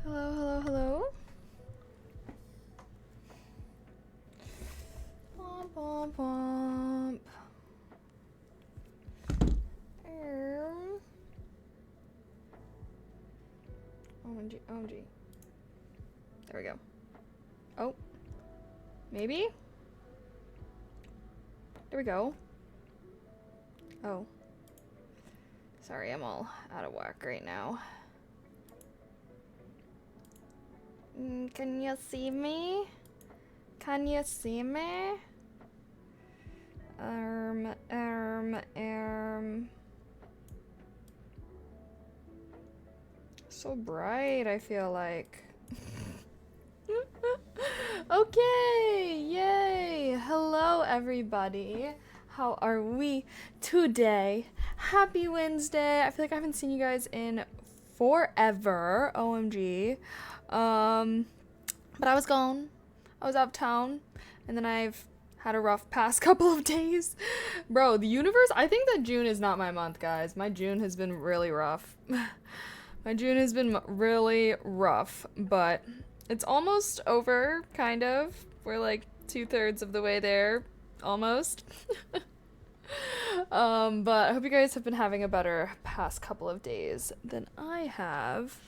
Hello, hello, hello. Womp, womp, womp. OMG, OMG. There we go. Oh. Maybe? There we go. Oh. Sorry, I'm all out of whack right now. Can you see me? Can you see me? So bright, I feel like. Okay, yay! Hello, everybody. How are we today? Happy Wednesday. I feel like I haven't seen you guys in forever. OMG. But I was gone. I was out of town. And then I've had a rough past couple of days. Bro, the universe, I think that June is not my month, guys. My June has been really rough. My June has been really rough, but it's almost over, kind of. We're like 2/3 of the way there, almost. But I hope you guys have been having a better past couple of days than I have.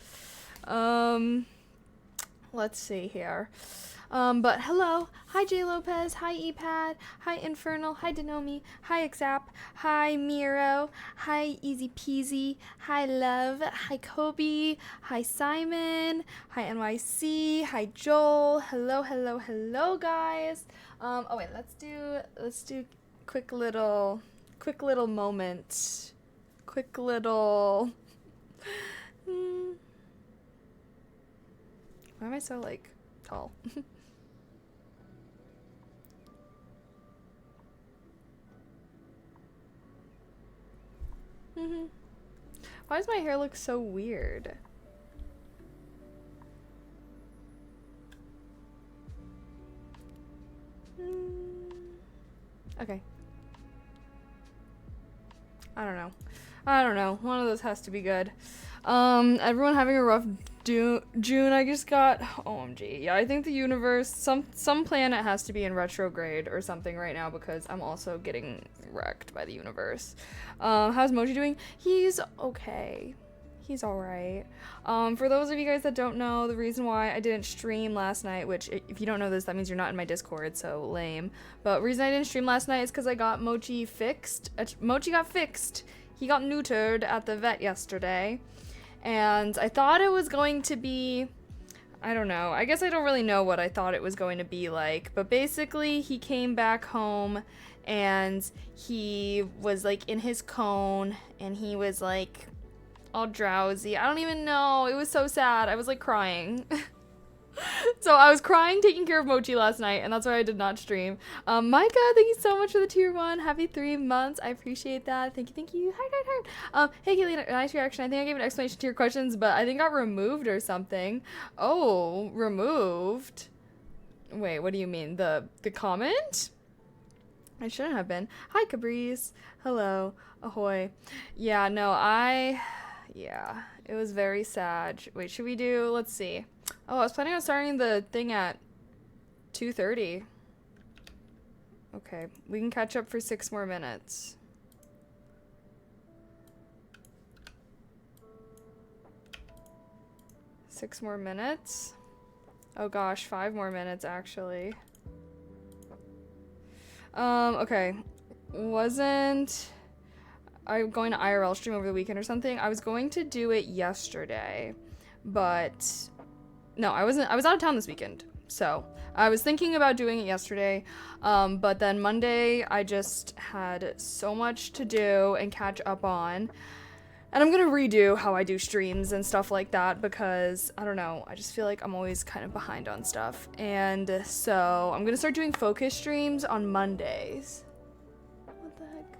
Let's see here. But hello. Hi, J. Lopez. Hi, Epad. Hi, Infernal. Hi, Denomi. Hi, Exap. Hi, Miro. Hi, Easy Peasy. Hi, Love. Hi, Kobe. Hi, Simon. Hi, NYC. Hi, Joel. Hello, hello, hello, guys. Oh wait, let's do quick little moment. Quick little. Why am I so like tall? Why does my hair look so weird? Okay. I don't know. One of those has to be good. Everyone having a rough June. I just got OMG. Yeah, I think the universe, some planet has to be in retrograde or something right now because I'm also getting wrecked by the universe. How's Moji doing? He's okay. He's alright. For those of you guys that don't know, the reason why I didn't stream last night, which if you don't know this, that means you're not in my Discord, so lame. But the reason I didn't stream last night is because I got Mochi fixed. Mochi got fixed. He got neutered at the vet yesterday. And I thought it was going to be, I don't know. I guess I don't really know what I thought it was going to be like. But basically, he came back home and he was like in his cone and he was like all drowsy. I don't even know. It was so sad. I was like crying. So I was crying taking care of Mochi last night, and that's why I did not stream. Micah, thank you so much for the tier 1. Happy 3 months. I appreciate that. Thank you, thank you. Heart. Hey, Kaylee, nice reaction. I think I gave an explanation to your questions, but I think I got removed or something. Oh, removed? Wait, what do you mean? The comment? I shouldn't have been. Hi, Cabrice. Hello. Ahoy. Yeah, no, yeah, it was very sad. Wait, should we do, let's see. Oh, I was planning on starting the thing at 2:30. Okay, we can catch up for 6 more minutes. Six more minutes? Oh gosh, 5 more minutes actually. Okay. Wasn't I going to IRL stream over the weekend or something? I was going to do it yesterday, but no, I wasn't. I was out of town this weekend, so I was thinking about doing it yesterday, but then Monday I just had so much to do and catch up on, and I'm gonna redo how I do streams and stuff like that because I don't know, I just feel like I'm always kind of behind on stuff, and so I'm gonna start doing focus streams on Mondays. What the heck?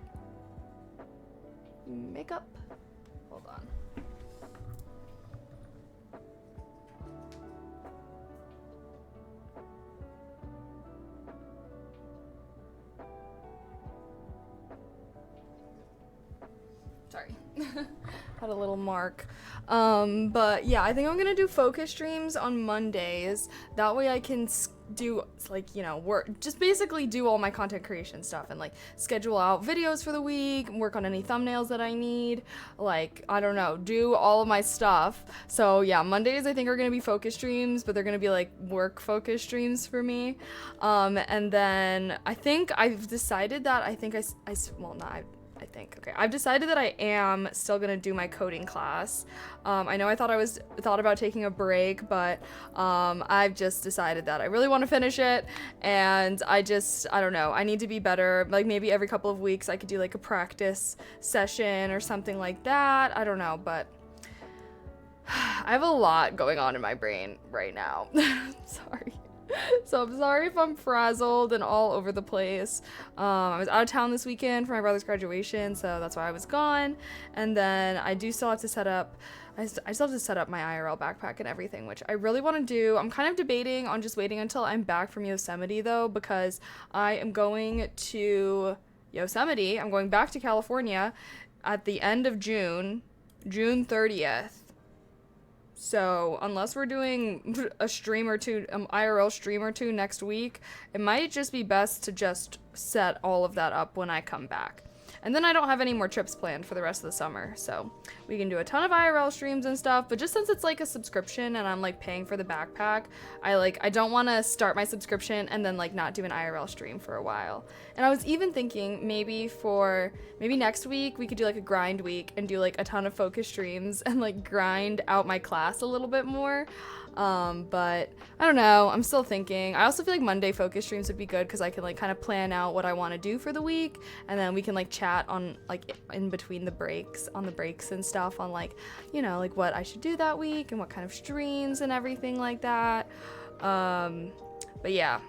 Makeup? Hold on. Sorry. Had a little mark. But yeah, I think I'm gonna do focus streams on Mondays. That way I can do, like, you know, work, just basically do all my content creation stuff and like schedule out videos for the week, work on any thumbnails that I need, like, I don't know, do all of my stuff. So yeah, Mondays I think are gonna be focus streams, but they're gonna be like work focus streams for me. And then I think I've decided that I've decided that I am still gonna do my coding class. I know I thought about taking a break, but I've just decided that I really want to finish it, and I don't know, I need to be better. Like maybe every couple of weeks I could do like a practice session or something like that. I don't know, but I have a lot going on in my brain right now. Sorry. So I'm sorry if I'm frazzled and all over the place. I was out of town this weekend for my brother's graduation, so that's why I was gone. And then I still have to set up my IRL backpack and everything, which I really want to do. I'm kind of debating on just waiting until I'm back from Yosemite though, because I am going to Yosemite. I'm going back to California at the end of June 30th. So unless we're doing a stream or two, IRL stream or two next week, it might just be best to just set all of that up when I come back. And then I don't have any more trips planned for the rest of the summer, so we can do a ton of IRL streams and stuff, but just since it's like a subscription and I'm like paying for the backpack, I don't want to start my subscription and then like not do an IRL stream for a while. And I was even thinking maybe next week we could do like a grind week and do like a ton of focus streams and like grind out my class a little bit more. But I don't know, I'm still thinking. I also feel like Monday focus streams would be good because I can like kind of plan out what I want to do for the week, and then we can like chat on like in between the breaks and stuff on like, you know, like what I should do that week and what kind of streams and everything like that. But yeah,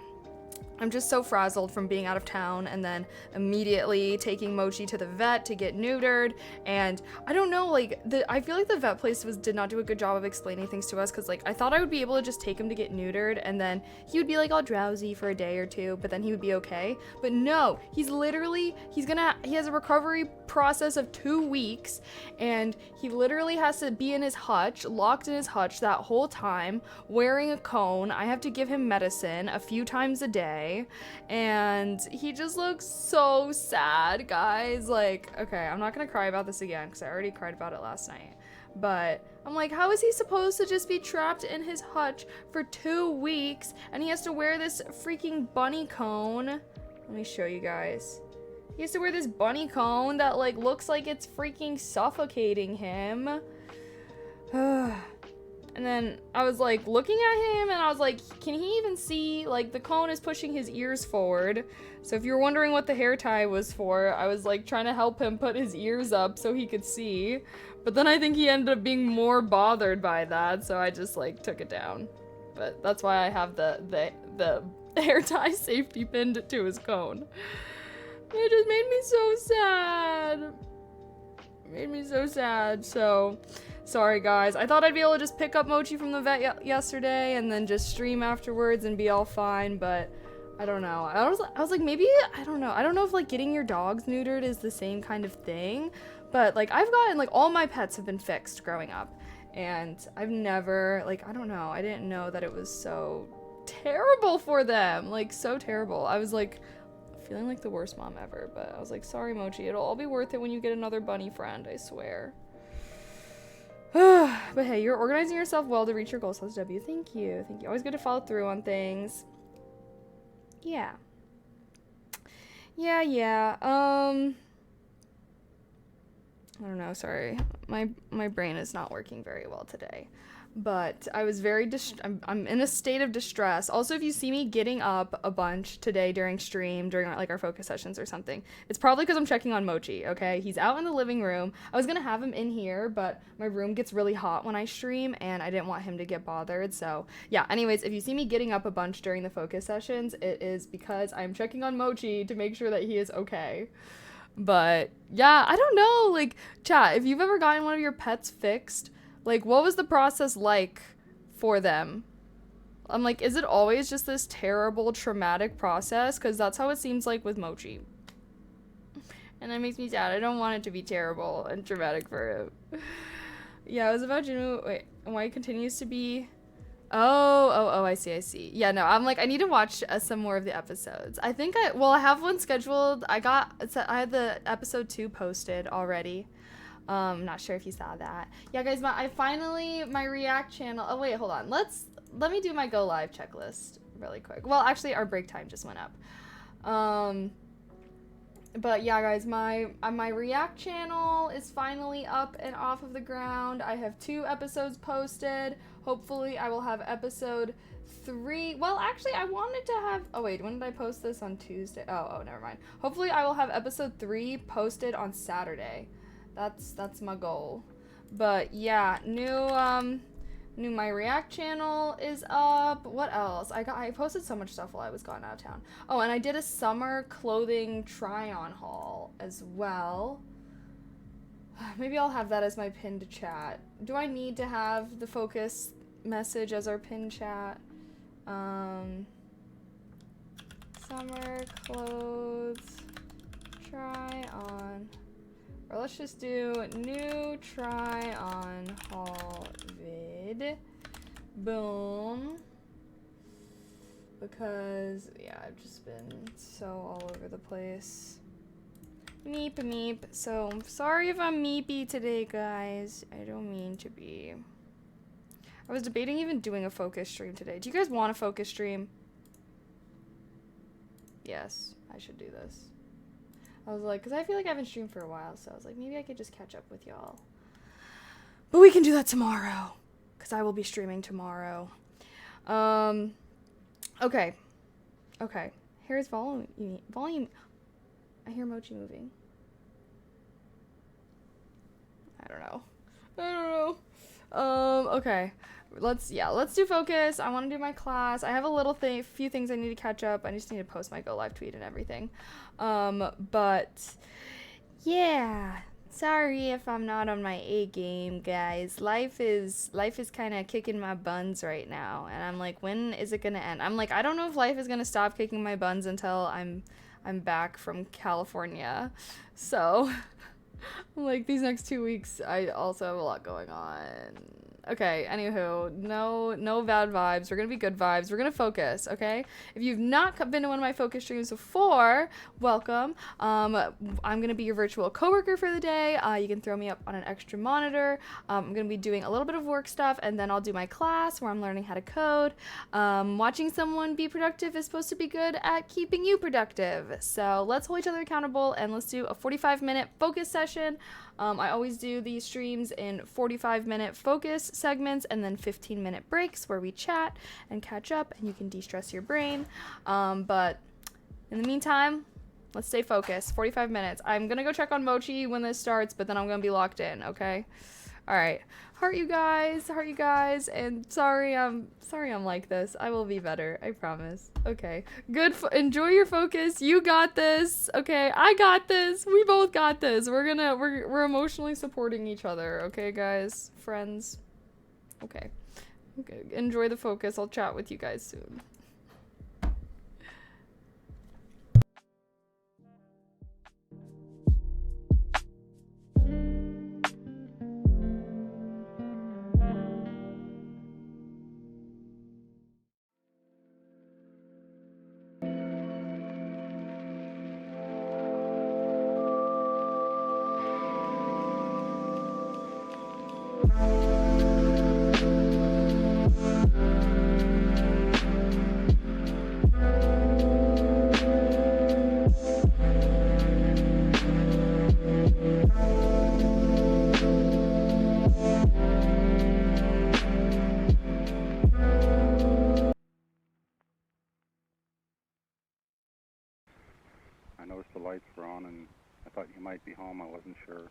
I'm just so frazzled from being out of town and then immediately taking Mochi to the vet to get neutered. And I don't know, like, I feel like the vet place did not do a good job of explaining things to us, because like I thought I would be able to just take him to get neutered and then he would be like all drowsy for a day or two, but then he would be okay. But no, he has a recovery process of 2 weeks, and he literally has to be in his hutch, locked in his hutch that whole time, wearing a cone. I have to give him medicine a few times a day, and he just looks so sad, guys. Like, okay, I'm not gonna cry about this again because I already cried about it last night, but I'm like, how is he supposed to just be trapped in his hutch for 2 weeks and he has to wear this freaking bunny cone? Let me show you guys. He has to wear this bunny cone that like looks like it's freaking suffocating him. And then I was like looking at him and I was like, can he even see? Like the cone is pushing his ears forward. So if you're wondering what the hair tie was for, I was like trying to help him put his ears up so he could see. But then I think he ended up being more bothered by that, so I just like took it down. But that's why I have the hair tie safety pinned to his cone. It just made me so sad. So sorry guys. I thought I'd be able to just pick up Mochi from the vet yesterday and then just stream afterwards and be all fine, but I don't know. I was like, maybe, I don't know. I don't know if like getting your dogs neutered is the same kind of thing, but like I've gotten, like, all my pets have been fixed growing up, and I've never, like, I don't know. I didn't know that it was so terrible for them. Like, so terrible. I was like feeling like the worst mom ever, but I was like, sorry Mochi, it'll all be worth it when you get another bunny friend, I swear. But hey, you're organizing yourself well to reach your goals, SW. Thank you. Always good to follow through on things. Yeah. I don't know, sorry. My brain is not working very well today. But I was very I'm in a state of distress. Also, if you see me getting up a bunch today during stream, during like our focus sessions or something, it's probably because I'm checking on Mochi, okay? He's out in the living room. I was gonna have him in here, but my room gets really hot when I stream, and I didn't want him to get bothered. So yeah, anyways, if you see me getting up a bunch during the focus sessions, it is because I'm checking on Mochi to make sure that he is okay. But yeah, I don't know, like, chat, if you've ever gotten one of your pets fixed, like, what was the process like for them? I'm like, is it always just this terrible, traumatic process? Because that's how it seems like with Mochi. And that makes me sad. I don't want it to be terrible and traumatic for him. Yeah, it was about Juno. Wait, and why it continues to be. Oh, I see. Yeah, no, I'm like, I need to watch some more of the episodes. I think I have one scheduled. I had the episode 2 posted already. Not sure if you saw that. Yeah, guys, my React channel. Oh, wait, hold on. Let me do my go live checklist really quick. Well, actually, our break time just went up. But yeah, guys, my React channel is finally up and off of the ground. I have 2 episodes posted. Hopefully, I will have episode 3. Well, actually, I wanted to have. Oh wait, when did I post this? On Tuesday. Oh, never mind. Hopefully, I will have episode 3 posted on Saturday. That's my goal. But yeah, new my React channel is up. What else? I posted so much stuff while I was gone out of town. Oh, and I did a summer clothing try-on haul as well. Maybe I'll have that as my pinned chat. Do I need to have the focus message as our pinned chat? Summer clothes try on. Or let's just do new try on haul vid. Boom. Because, yeah, I've just been so all over the place. Meep. So, I'm sorry if I'm meepy today, guys. I don't mean to be. I was debating even doing a focus stream today. Do you guys want a focus stream? Yes, I should do this. I was like, because I feel like I haven't streamed for a while, so I was like, maybe I could just catch up with y'all. But we can do that tomorrow, because I will be streaming tomorrow. Okay. Here's volume. I hear Mochi moving. I don't know. Okay. Let's do focus. I want to do my class. I have a few things I need to catch up. I just need to post my go live tweet and everything. But yeah, sorry if I'm not on my A game, guys. Life is kind of kicking my buns right now, and I'm like, when is it gonna end? I'm like, I don't know if life is gonna stop kicking my buns until I'm back from California. So, like, these next 2 weeks, I also have a lot going on. Okay, anywho, no bad vibes. We're gonna be good vibes. We're gonna focus, okay? If you've not been to one of my focus streams before, welcome. I'm gonna be your virtual coworker for the day. You can throw me up on an extra monitor. I'm gonna be doing a little bit of work stuff, and then I'll do my class where I'm learning how to code. Watching someone be productive is supposed to be good at keeping you productive. So let's hold each other accountable, and let's do a 45-minute focus session. I always do these streams in 45-minute focus segments and then 15-minute breaks where we chat and catch up and you can de-stress your brain. But in the meantime, let's stay focused. 45 minutes. I'm gonna go check on Mochi when this starts, but then I'm gonna be locked in, okay? All right. Heart you guys, and sorry I'm like this. I will be better, I promise. Okay, good. Enjoy your focus. You got this. Okay, I got this. We both got this. We're emotionally supporting each other. Okay, guys, friends. Okay. Enjoy the focus. I'll chat with you guys soon. I noticed the lights were on and I thought you might be home. I wasn't sure.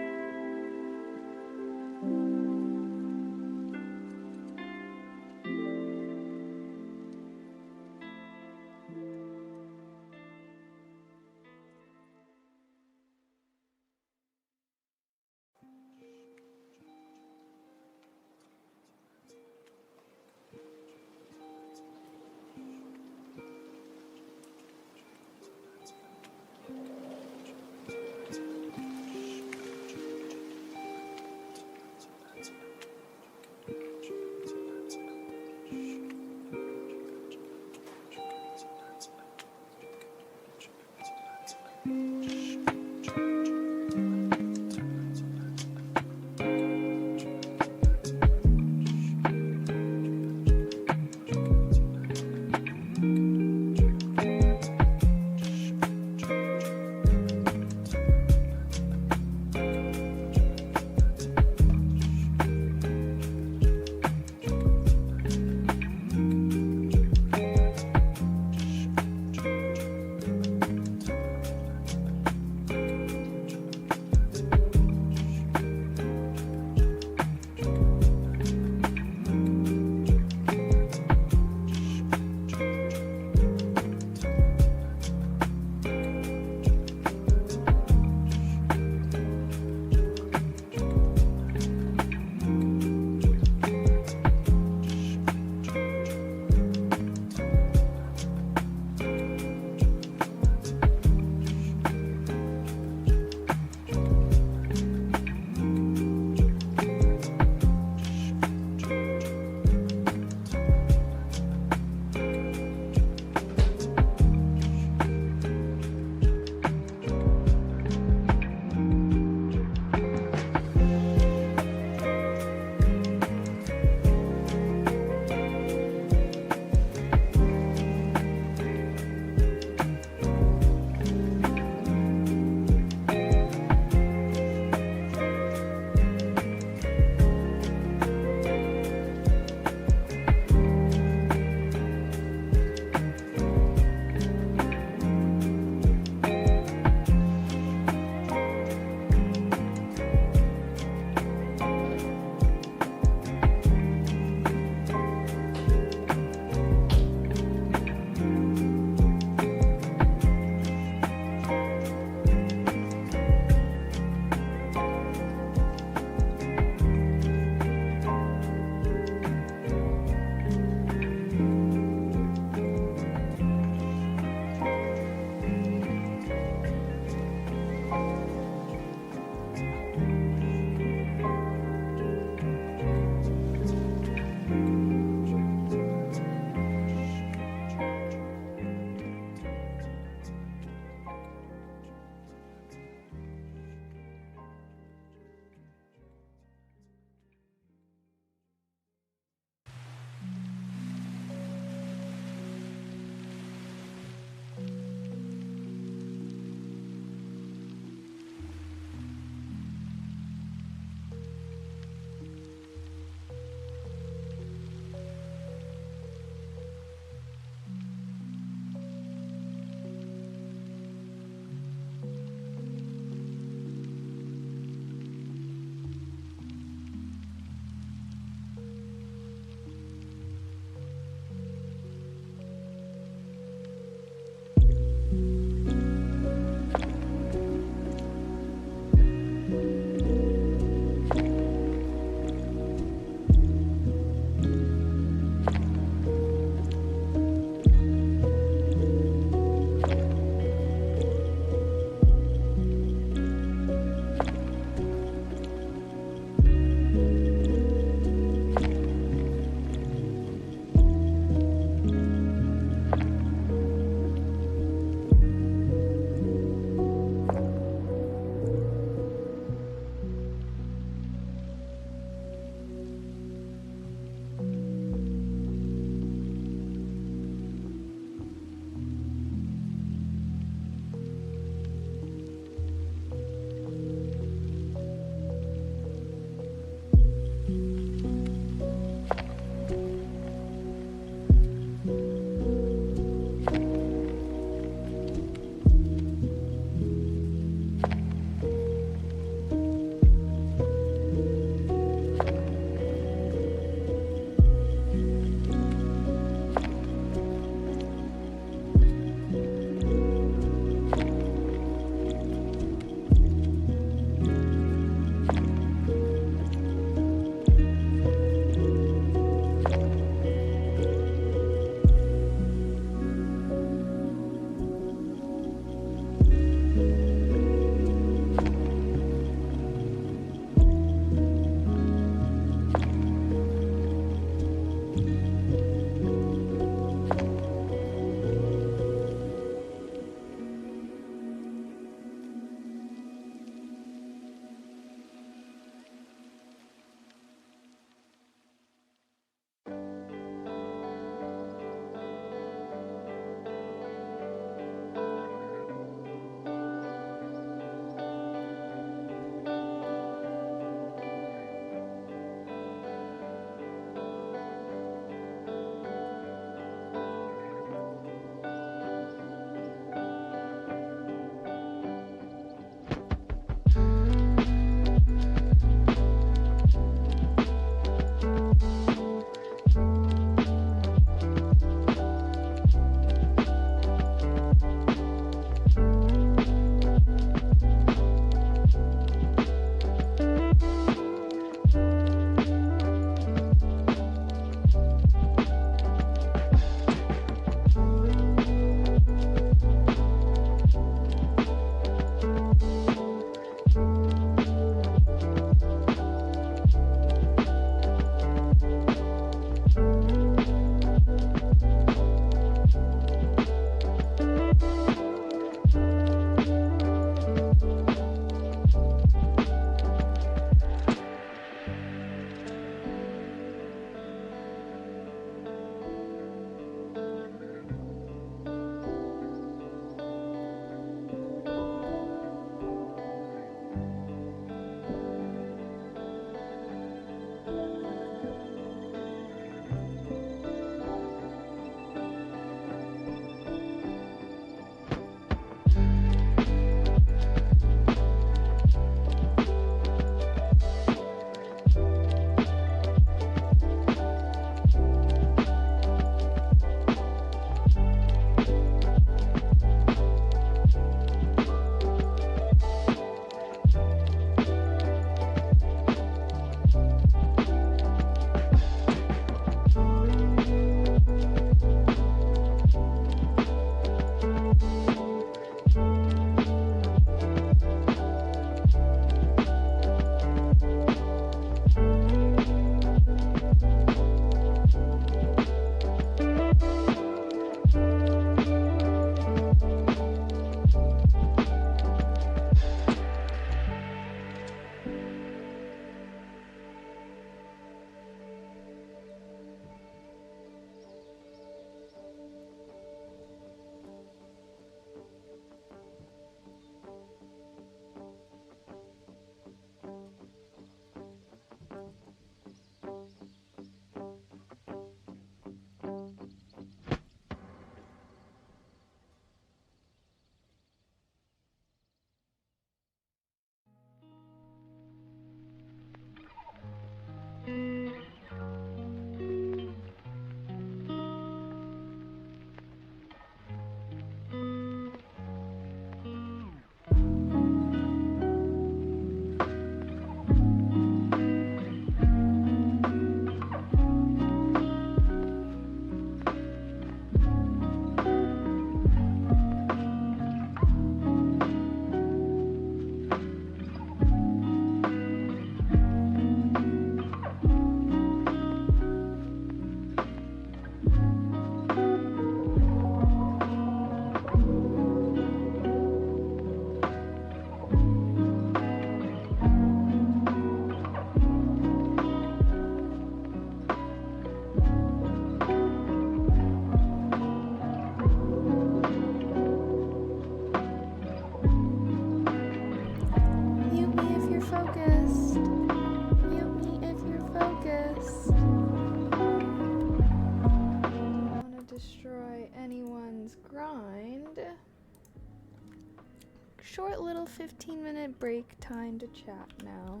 15-minute break time to chat now.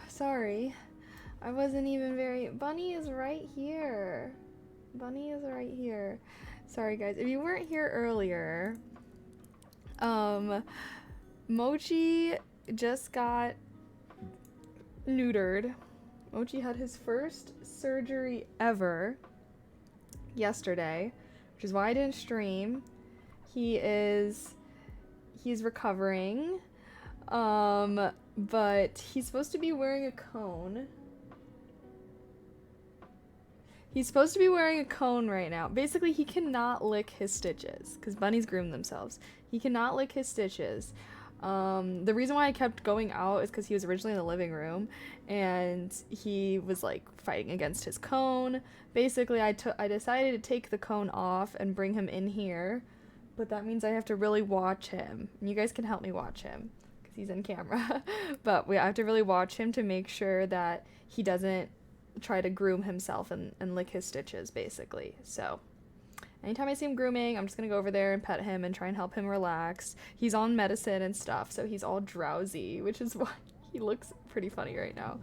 Sorry. I wasn't even very... Bunny is right here. Bunny is right here. Sorry, guys. If you weren't here earlier, Mochi just got neutered. Mochi had his first surgery ever yesterday, which is why I didn't stream. He's recovering, but he's supposed to be wearing a cone. He's supposed to be wearing a cone right now. Basically, he cannot lick his stitches because bunnies groom themselves. He cannot lick his stitches. The reason why I kept going out is because he was originally in the living room and he was like fighting against his cone. Basically, I decided to take the cone off and bring him in here, but that means I have to really watch him. And you guys can help me watch him because he's in camera. But I have to really watch him to make sure that he doesn't try to groom himself and lick his stitches, basically. So anytime I see him grooming, I'm just gonna go over there and pet him and try and help him relax. He's on medicine and stuff, so he's all drowsy, which is why he looks pretty funny right now.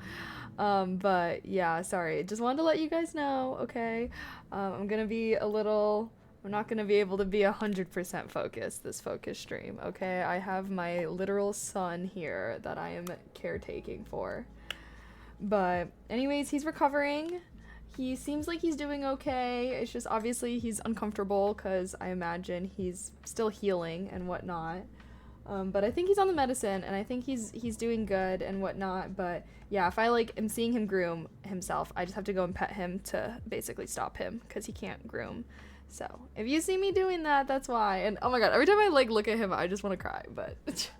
But yeah, sorry, just wanted to let you guys know, okay? I'm not gonna be able to be 100% focused this focus stream, okay? I have my literal son here that I am caretaking for. But anyways, he's recovering. He seems like he's doing okay. It's just obviously he's uncomfortable because I imagine he's still healing and whatnot. But I think he's on the medicine and I think he's doing good and whatnot. But yeah, if I am seeing him groom himself, I just have to go and pet him to basically stop him because he can't groom. So if you see me doing that, that's why. And oh my god, every time I look at him, I just want to cry. But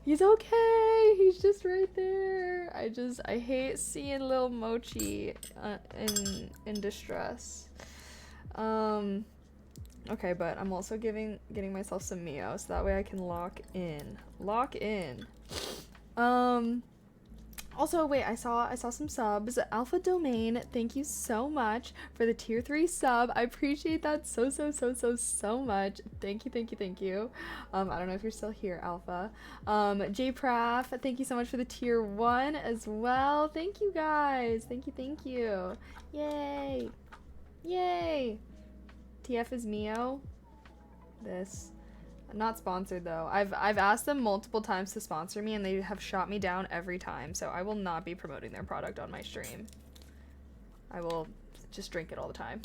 he's okay. He's just right there. I hate seeing little Mochi in distress. Okay, but I'm also getting myself some Mio so that way I can lock in. Also, wait, I saw some subs. Alpha Domain, thank you so much for the tier 3 sub. I appreciate that so much. Thank you. I don't know if you're still here, Alpha. J Praff, thank you so much for the tier 1 as well. Thank you guys. Thank you. Yay. TF is Mio. This. Not sponsored though. I've asked them multiple times to sponsor me and they have shot me down every time, so I will not be promoting their product on my stream. I will just drink it all the time.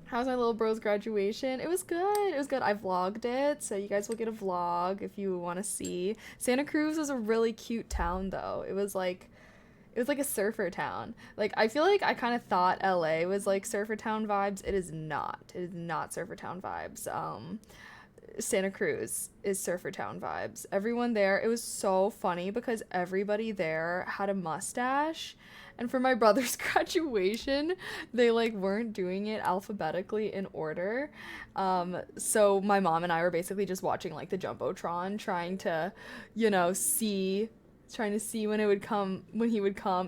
How's my little bro's graduation? It was good. I vlogged it, so you guys will get a vlog if you want to see. Santa Cruz was a really cute town though. It was like a surfer town. I feel like I kind of thought LA was like surfer town vibes. It is not surfer town vibes. Santa Cruz is surfer town vibes. Everyone there, it was so funny because everybody there had a mustache. And for my brother's graduation, they weren't doing it alphabetically in order. So my mom and I were basically just watching the Jumbotron, trying to see when he would come,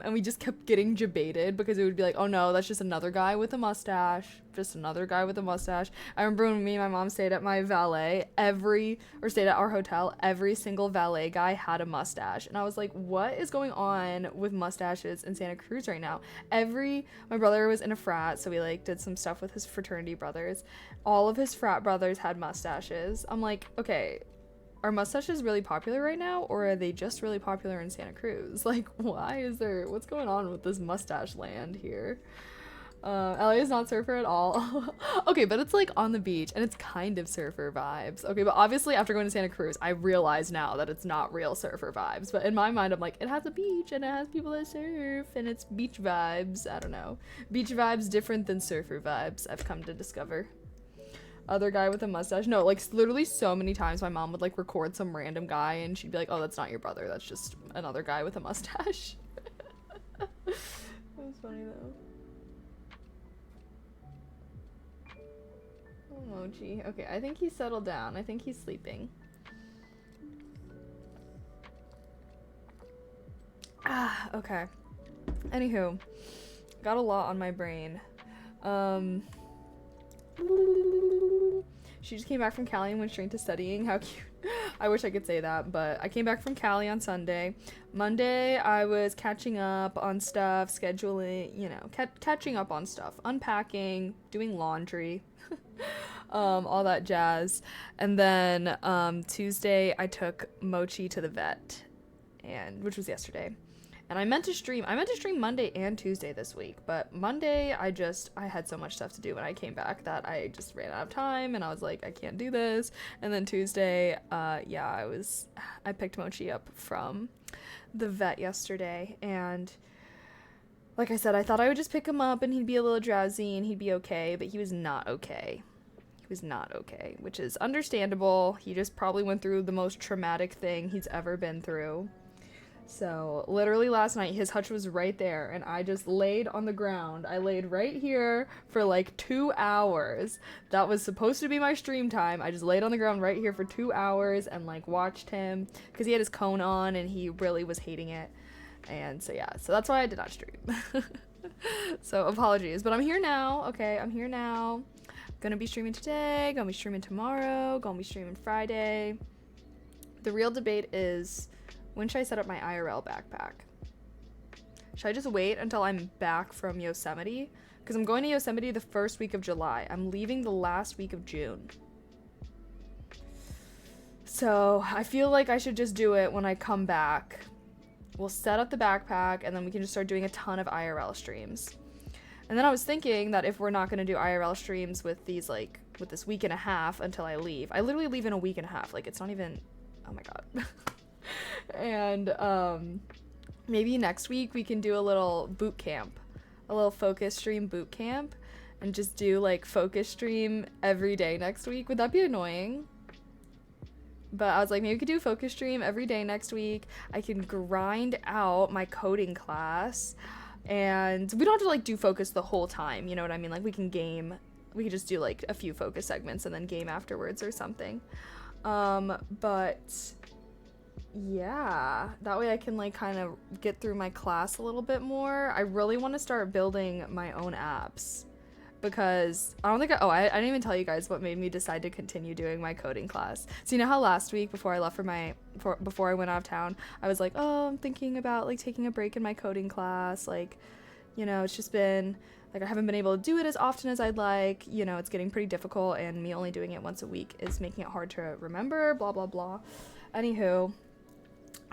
and we just kept getting debated because it would be oh no, that's just another guy with a mustache. I remember when me and my mom stayed at my valet, stayed at our hotel, every single valet guy had a mustache, and I was like, what is going on with mustaches in Santa Cruz right now? My brother was in a frat, so we did some stuff with his fraternity brothers. All of his frat brothers had mustaches. I'm like, okay, are mustaches really popular right now, or are they just really popular in Santa Cruz? What's going on with this mustache land here? LA is not surfer at all. Okay, but it's on the beach and it's kind of surfer vibes. Okay, but obviously after going to Santa Cruz, I realize now that it's not real surfer vibes. But in my mind, I'm it has a beach and it has people that surf and it's beach vibes. I don't know. Beach vibes different than surfer vibes, I've come to discover. Other guy with a mustache. No, literally so many times my mom would record some random guy and she'd be like, oh, that's not your brother, that's just another guy with a mustache. That was funny though. Oh, Mochi. Okay, I think he's settled down. I think he's sleeping. Okay. Anywho, got a lot on my brain. She just came back from Cali and went straight to studying. How cute. I wish I could say that, but I came back from Cali on Sunday. Monday, I was catching up on stuff, scheduling, catching up on stuff, unpacking, doing laundry, all that jazz. And then Tuesday, I took Mochi to the vet, which was yesterday. And I meant to stream Monday and Tuesday this week, but Monday I had so much stuff to do when I came back that I just ran out of time, and I was like, I can't do this. And then Tuesday, I picked Mochi up from the vet yesterday, and like I said, I thought I would just pick him up and he'd be a little drowsy and he'd be okay, but he was not okay. He was not okay, which is understandable. He just probably went through the most traumatic thing he's ever been through. So literally last night his hutch was right there and I just laid on the ground. I laid right here for like 2 hours. That was supposed to be my stream time. I just laid on the ground right here for 2 hours and like watched him because he had his cone on and he really was hating it. And so so that's why I did not stream. So apologies, but I'm here now. Okay, I'm here now. Gonna be streaming today, gonna be streaming tomorrow, gonna be streaming Friday. The real debate is, when should I set up my IRL backpack? Should I just wait until I'm back from Yosemite? Because I'm going to Yosemite the first week of July. I'm leaving the last week of June. So I feel like I should just do it when I come back. We'll set up the backpack and then we can just start doing a ton of IRL streams. And then I was thinking that if we're not going to do IRL streams with this week and a half until I leave. I literally leave in a week and a half. Like, it's not even, oh my God. And maybe next week we can do a little boot camp, a little focus stream boot camp, and just do like focus stream every day next week. Would that be annoying? But I was like, maybe we could do a focus stream every day next week. I can grind out my coding class, and we don't have to like do focus the whole time, you know what I mean? Like, we can game, we could just do like a few focus segments and then game afterwards or something. But yeah, that way I can like kind of get through my class a little bit more. I really want to start building my own apps, because I didn't even tell you guys what made me decide to continue doing my coding class. So you know how last week before I left before I went out of town, I was like, oh, I'm thinking about like taking a break in my coding class. Like, it's just been like, I haven't been able to do it as often as I'd like. It's getting pretty difficult, and me only doing it once a week is making it hard to remember, blah, blah, blah. Anywho,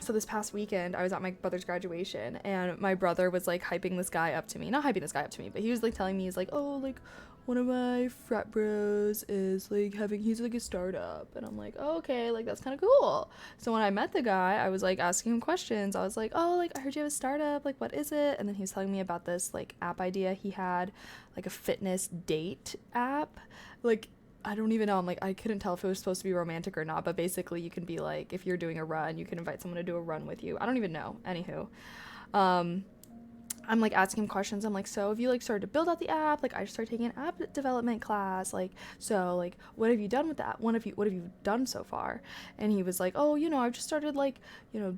so this past weekend, I was at my brother's graduation, and my brother was, like, hyping this guy up to me. Not hyping this guy up to me, but he was, like, telling me, he's like, oh, like, one of my frat bros is, like, he's, like, a startup. And I'm like, oh, okay, like, that's kind of cool. So when I met the guy, I was, like, asking him questions. I was like, oh, like, I heard you have a startup. Like, what is it? And then he was telling me about this, like, app idea he had, like, a fitness date app. Like, I don't even know. I'm like, I couldn't tell if it was supposed to be romantic or not, but basically you can be like, if you're doing a run, you can invite someone to do a run with you. I don't even know. Anywho, I'm like asking him questions. I'm like, so have you like started to build out the app? Like, I just started taking an app development class. Like, so like, what have you done with that? What have you done so far? And he was like, oh, I've just started like,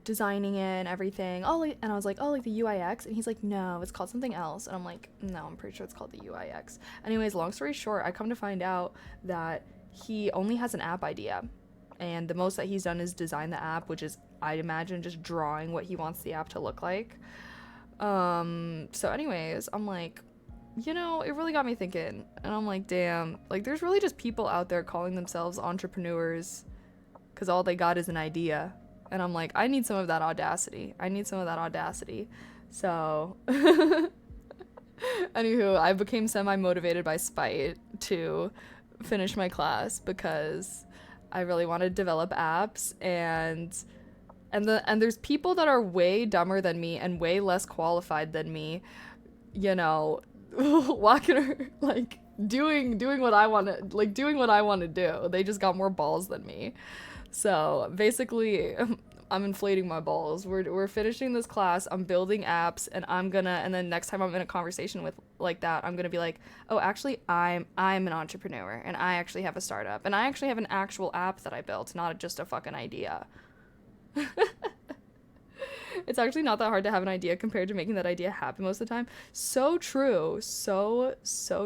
designing it and everything. Oh, like, and I was like, oh, like the UIX. And he's like, no, it's called something else. And I'm like, no, I'm pretty sure it's called the UIX. Anyways, long story short, I come to find out that he only has an app idea. And the most that he's done is design the app, which is, I'd imagine, just drawing what he wants the app to look like. So anyways, I'm like, it really got me thinking, and I'm like, damn, like, there's really just people out there calling themselves entrepreneurs because all they got is an idea. And I'm like, I need some of that audacity. So anywho, I became semi-motivated by spite to finish my class because I really want to develop apps, and there's people that are way dumber than me and way less qualified than me, walking, like, doing what I want to do. They just got more balls than me. So basically, I'm inflating my balls. We're finishing this class. I'm building apps, and and then next time I'm in a conversation with like that, I'm gonna be like, oh, actually, I'm an entrepreneur, and I actually have a startup, and I actually have an actual app that I built, not just a fucking idea. It's actually not that hard to have an idea compared to making that idea happen most of the time. So true. So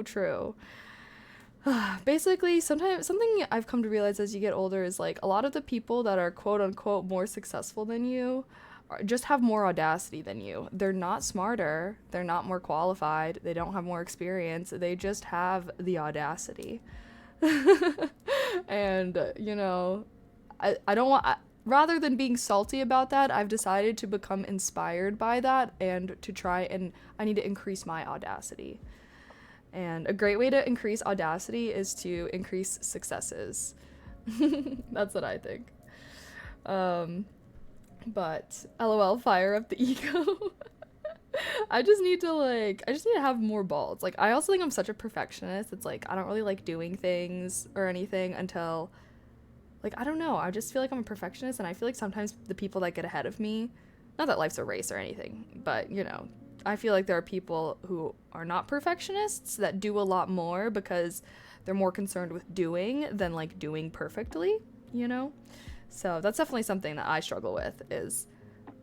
true. Basically, sometimes something I've come to realize as you get older is like a lot of the people that are quote unquote more successful than you just have more audacity than you. They're not smarter, they're not more qualified, they don't have more experience, they just have the audacity. And, I don't want. Rather than being salty about that, I've decided to become inspired by that and to try and I need to increase my audacity. And a great way to increase audacity is to increase successes. That's what I think. But LOL, fire up the ego. I just need to have more balls. Like, I also think I'm such a perfectionist. It's like, I don't really like doing things or anything until, like, I don't know. I just feel like I'm a perfectionist, and I feel like sometimes the people that get ahead of me, not that life's a race or anything, but, I feel like there are people who are not perfectionists that do a lot more because they're more concerned with doing than, like, doing perfectly, So that's definitely something that I struggle with, is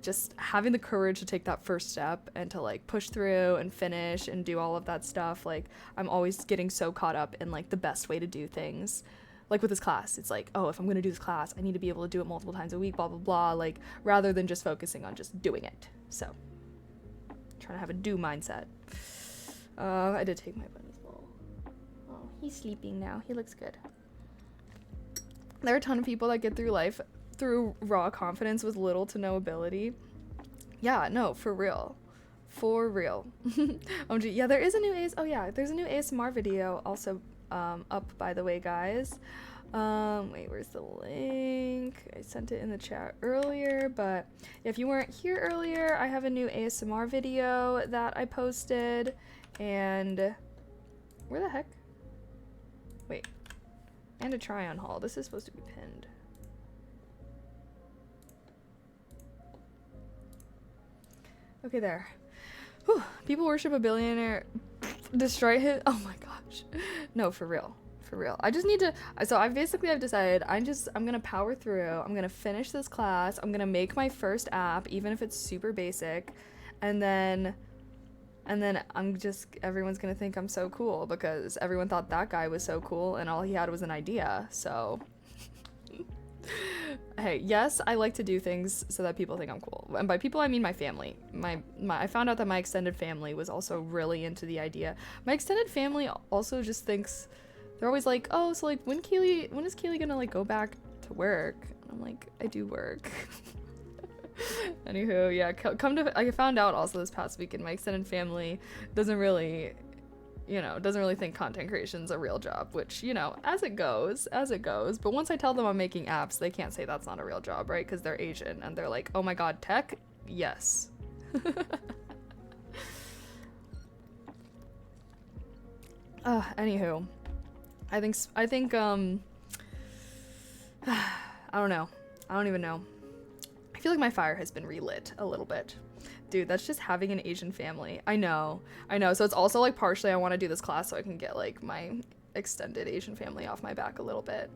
just having the courage to take that first step and to like push through and finish and do all of that stuff. Like, I'm always getting so caught up in like the best way to do things. Like with this class, it's like, oh, if I'm going to do this class, I need to be able to do it multiple times a week, blah, blah, blah. Like, rather than just focusing on just doing it. So, trying to have a do mindset. I did take my bunny's bowl. Oh, he's sleeping now. He looks good. There are a ton of people that get through life through raw confidence with little to no ability. Yeah, no, for real. For real. OMG, yeah, there is a new there's a new ASMR video also up, by the way, guys. Wait, where's the link? I sent it in the chat earlier, but if you weren't here earlier, I have a new ASMR video that I posted, and where the heck? Wait. And a try-on haul. This is supposed to be pinned. Okay, there. Whew. People worship a billionaire. Destroy his. Oh my gosh. No, for real. For real. I just need to. So I've decided I'm gonna power through. I'm gonna finish this class. I'm gonna make my first app, even if it's super basic. And then everyone's gonna think I'm so cool because everyone thought that guy was so cool and all he had was an idea. So. Hey, yes, I like to do things so that people think I'm cool. And by people, I mean my family. I found out that my extended family was also really into the idea. My extended family also just thinks, they're always like, oh, so like when is Keely gonna like go back to work? And I'm like, I do work. Anywho, yeah, I found out also this past weekend, my extended family doesn't really think content creation's a real job, which, as it goes. But once I tell them I'm making apps, they can't say that's not a real job, right? Because they're Asian and they're like, oh my god, tech? Yes. Anywho, I think, I don't know. I don't even know. I feel like my fire has been relit a little bit. Dude, that's just having an Asian family. I know. So it's also like partially I want to do this class so I can get like my extended Asian family off my back a little bit.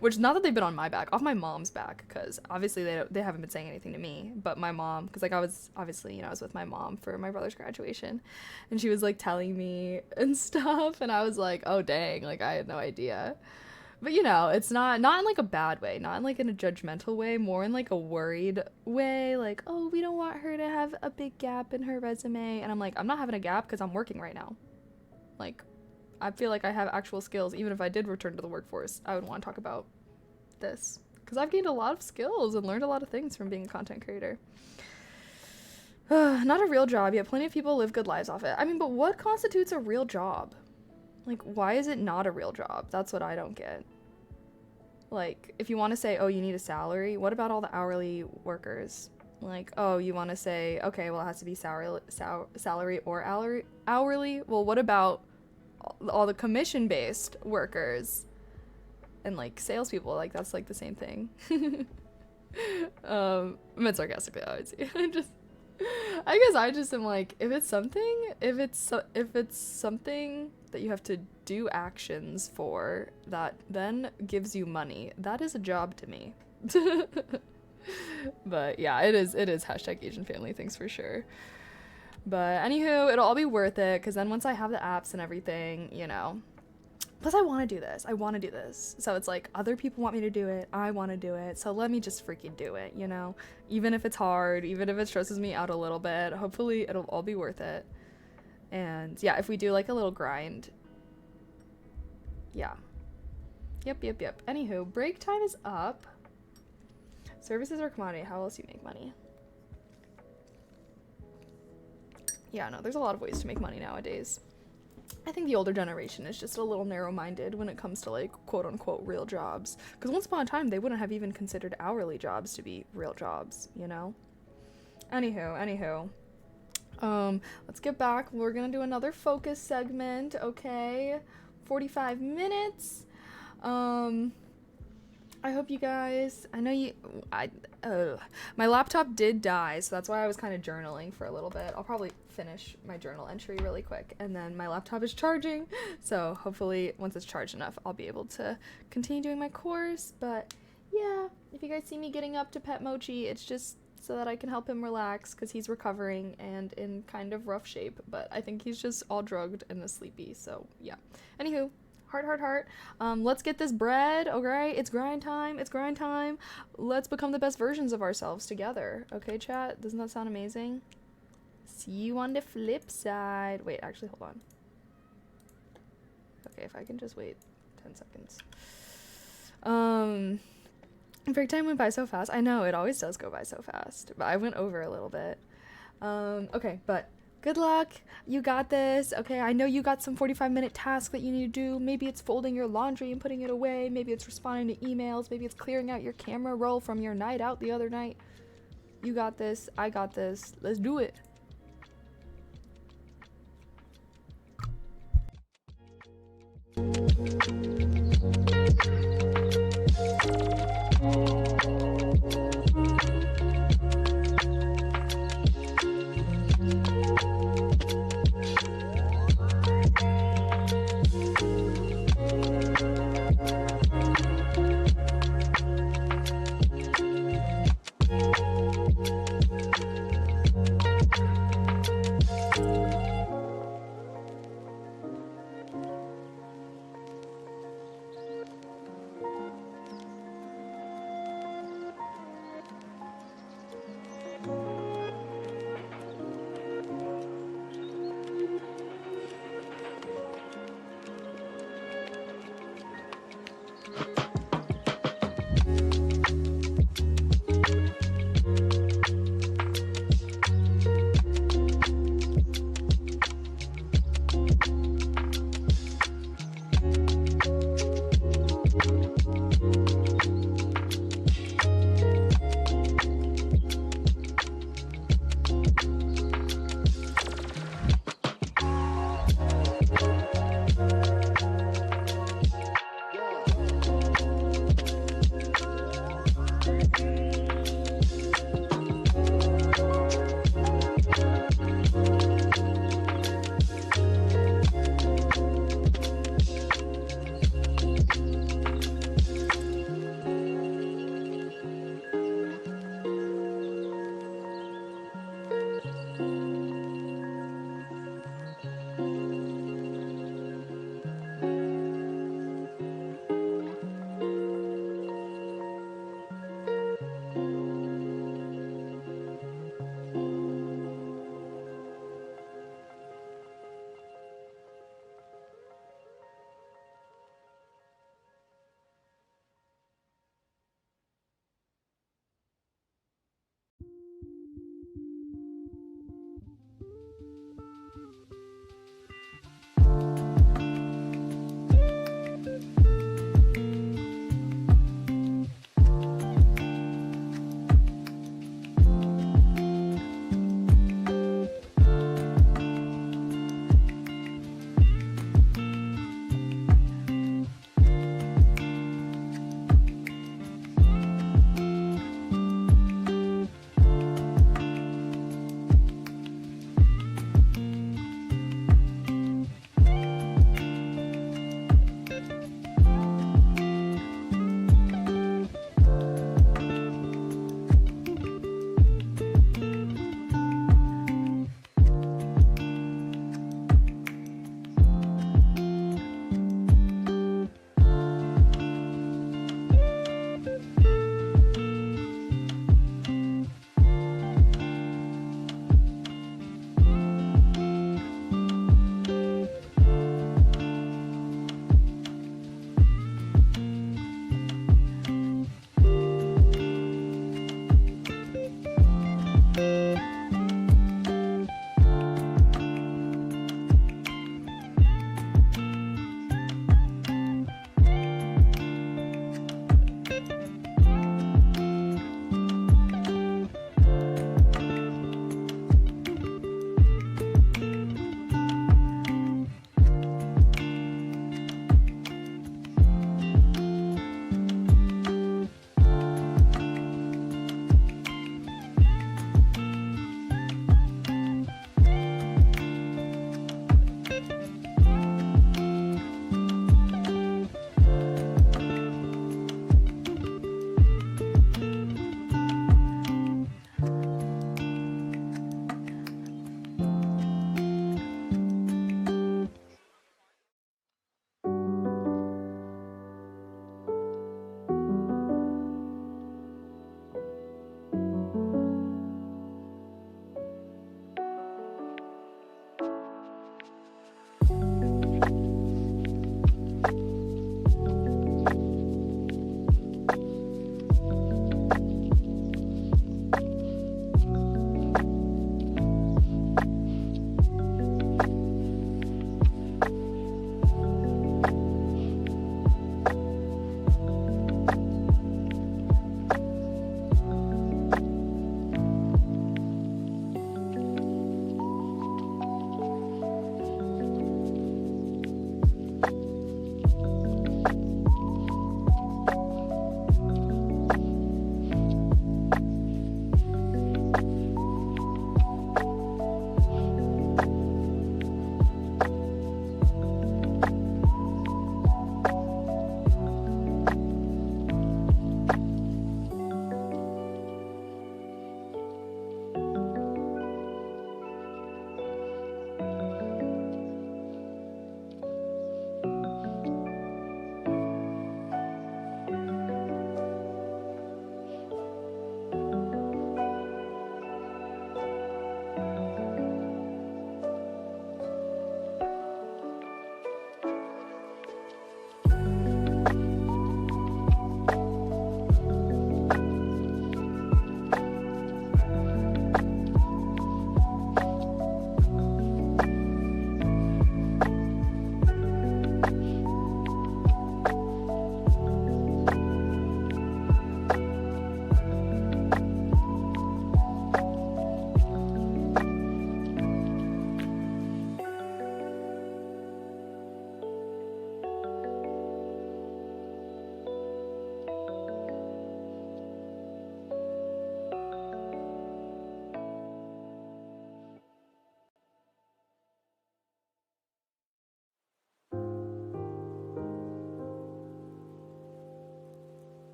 Which, not that they've been on my back, off my mom's back, because obviously they haven't been saying anything to me. But my mom, because like I was with my mom for my brother's graduation, and she was like telling me and stuff, and I was like, oh dang, like I had no idea. But it's not in like a bad way, not in like in a judgmental way, more in like a worried way, like, oh, we don't want her to have a big gap in her resume. And I'm like, I'm not having a gap because I'm working right now. Like, I feel like I have actual skills. Even if I did return to the workforce, I would want to talk about this because I've gained a lot of skills and learned a lot of things from being a content creator. Not a real job, yet plenty of people live good lives off it. I mean, but what constitutes a real job? Like, why is it not a real job? That's what I don't get. Like, if you want to say, oh, you need a salary, what about all the hourly workers? Like, oh, you want to say, okay, well, it has to be salary or hourly? Well, what about all the commission-based workers? And, like, salespeople, like, that's, like, the same thing. I meant sarcastically, obviously. I guess I just am like, if it's something that you have to do actions for that then gives you money, that is a job to me. But yeah, it is hashtag Asian family things for sure. But anywho, it'll all be worth it because then once I have the apps and everything, Plus, I want to do this. I want to do this. So it's like other people want me to do it. I want to do it. So let me just freaking do it, you know? Even if it's hard, even if it stresses me out a little bit, hopefully it'll all be worth it. And yeah, if we do like a little grind. Yeah. Yep. Anywho, break time is up. Services or commodity, how else do you make money? Yeah, no, there's a lot of ways to make money nowadays. I think the older generation is just a little narrow-minded when it comes to like quote-unquote real jobs. Because once upon a time, they wouldn't have even considered hourly jobs to be real jobs, you know? Anywho. Let's get back. We're gonna do another focus segment, okay? 45 minutes. I hope you guys, my laptop did die, so that's why I was kind of journaling for a little bit. I'll probably finish my journal entry really quick, and then my laptop is charging, so hopefully once it's charged enough, I'll be able to continue doing my course. But yeah, if you guys see me getting up to pet Mochi, it's just so that I can help him relax, because he's recovering and in kind of rough shape, but I think he's just all drugged and sleepy, so yeah. Anywho, heart. Let's get this bread, okay? It's grind time. Let's become the best versions of ourselves together. Okay, chat? Doesn't that sound amazing? See you on the flip side. Wait, actually, hold on. Okay, if I can just wait 10 seconds. Break time went by so fast. I know, it always does go by so fast. But I went over a little bit. Okay, but good luck. You got this. Okay, I know you got some 45-minute task that you need to do. Maybe it's folding your laundry and putting it away. Maybe it's responding to emails. Maybe it's clearing out your camera roll from your night out the other night. You got this. I got this. Let's do it.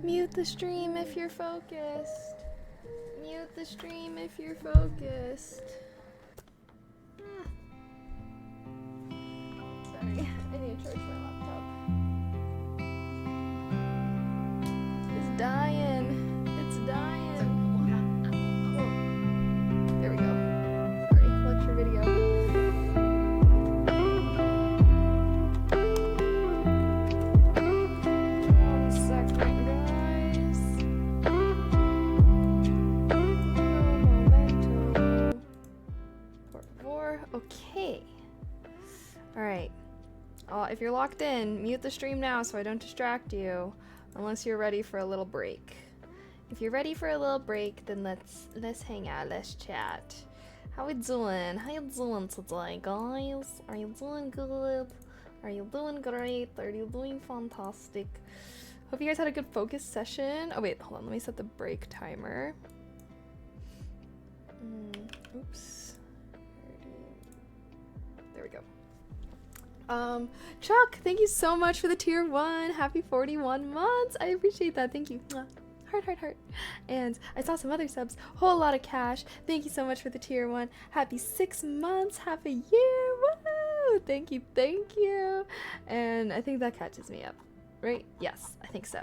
Mute the stream if you're focused. Mute the stream if you're focused. Sorry, I need to charge my laptop. It's dying. It's dying. Oh. There we go. Sorry, lecture video. Okay. Alright. If you're locked in, mute the stream now so I don't distract you. Unless you're ready for a little break. If you're ready for a little break, then let's hang out, let's chat. How we doing? How you doing today, guys? Are you doing good? Are you doing great? Are you doing fantastic? Hope you guys had a good focus session. Oh wait, hold on, let me set the break timer. Oops. There we go. Chuck, thank you so much for the tier 1. Happy 41 months. I appreciate that. Thank you. Heart, heart, heart. And I saw some other subs. Whole lot of cash. Thank you so much for the tier 1. Happy 6 months. Half a year. Woo! Thank you. Thank you. And I think that catches me up. Right? Yes, I think so.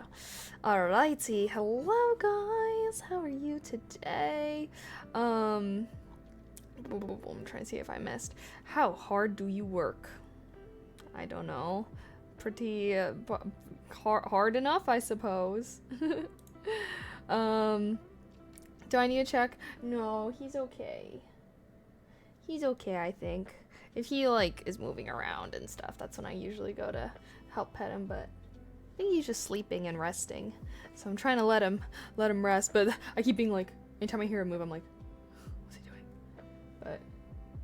Alrighty. Hello, guys. How are you today? I'm trying to see if I missed. How hard do you work? I don't know. Pretty hard enough, I suppose. Do I need to check? No, he's okay. He's okay, I think. If he like is moving around and stuff, that's when I usually go to help pet him, but I think he's just sleeping and resting. So I'm trying to let him rest, but I keep being like, anytime I hear him move, I'm like, what's he doing? But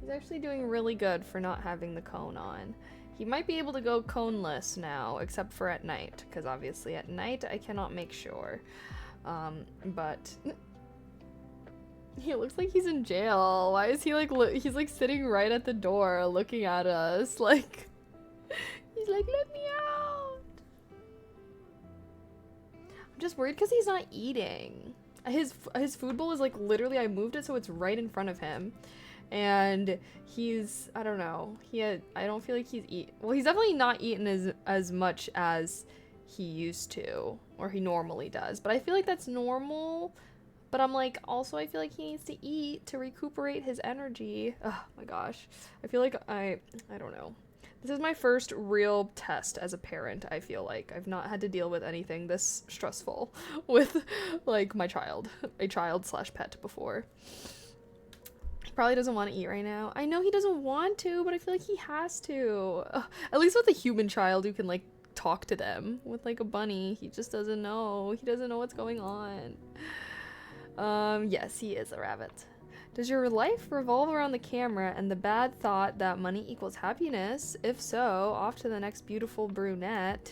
He's actually doing really good for not having the cone on. He might be able to go coneless now, except for at night, because obviously at night I cannot make sure. But he looks like he's in jail. Why is he like, he's like sitting right at the door looking at us, like, he's like, let me out. I'm just worried because he's not eating. His food bowl is like literally, I moved it so it's right in front of him. And he's, I don't know, I don't feel like he's well, he's definitely not eaten as much as he used to, or he normally does, but I feel like that's normal. But I'm like, also I feel like he needs to eat to recuperate his energy. Oh my gosh, I feel like I don't know. This is my first real test as a parent. I feel like I've not had to deal with anything this stressful with like my child, a child/pet before. Probably doesn't want to eat right now. I know he doesn't want to, but I feel like he has to. Ugh. At least with a human child who can like talk to them. With like a bunny, he just doesn't know. He doesn't know what's going on. Yes, he is a rabbit. Does your life revolve around the camera and the bad thought that money equals happiness? If so, off to the next beautiful brunette.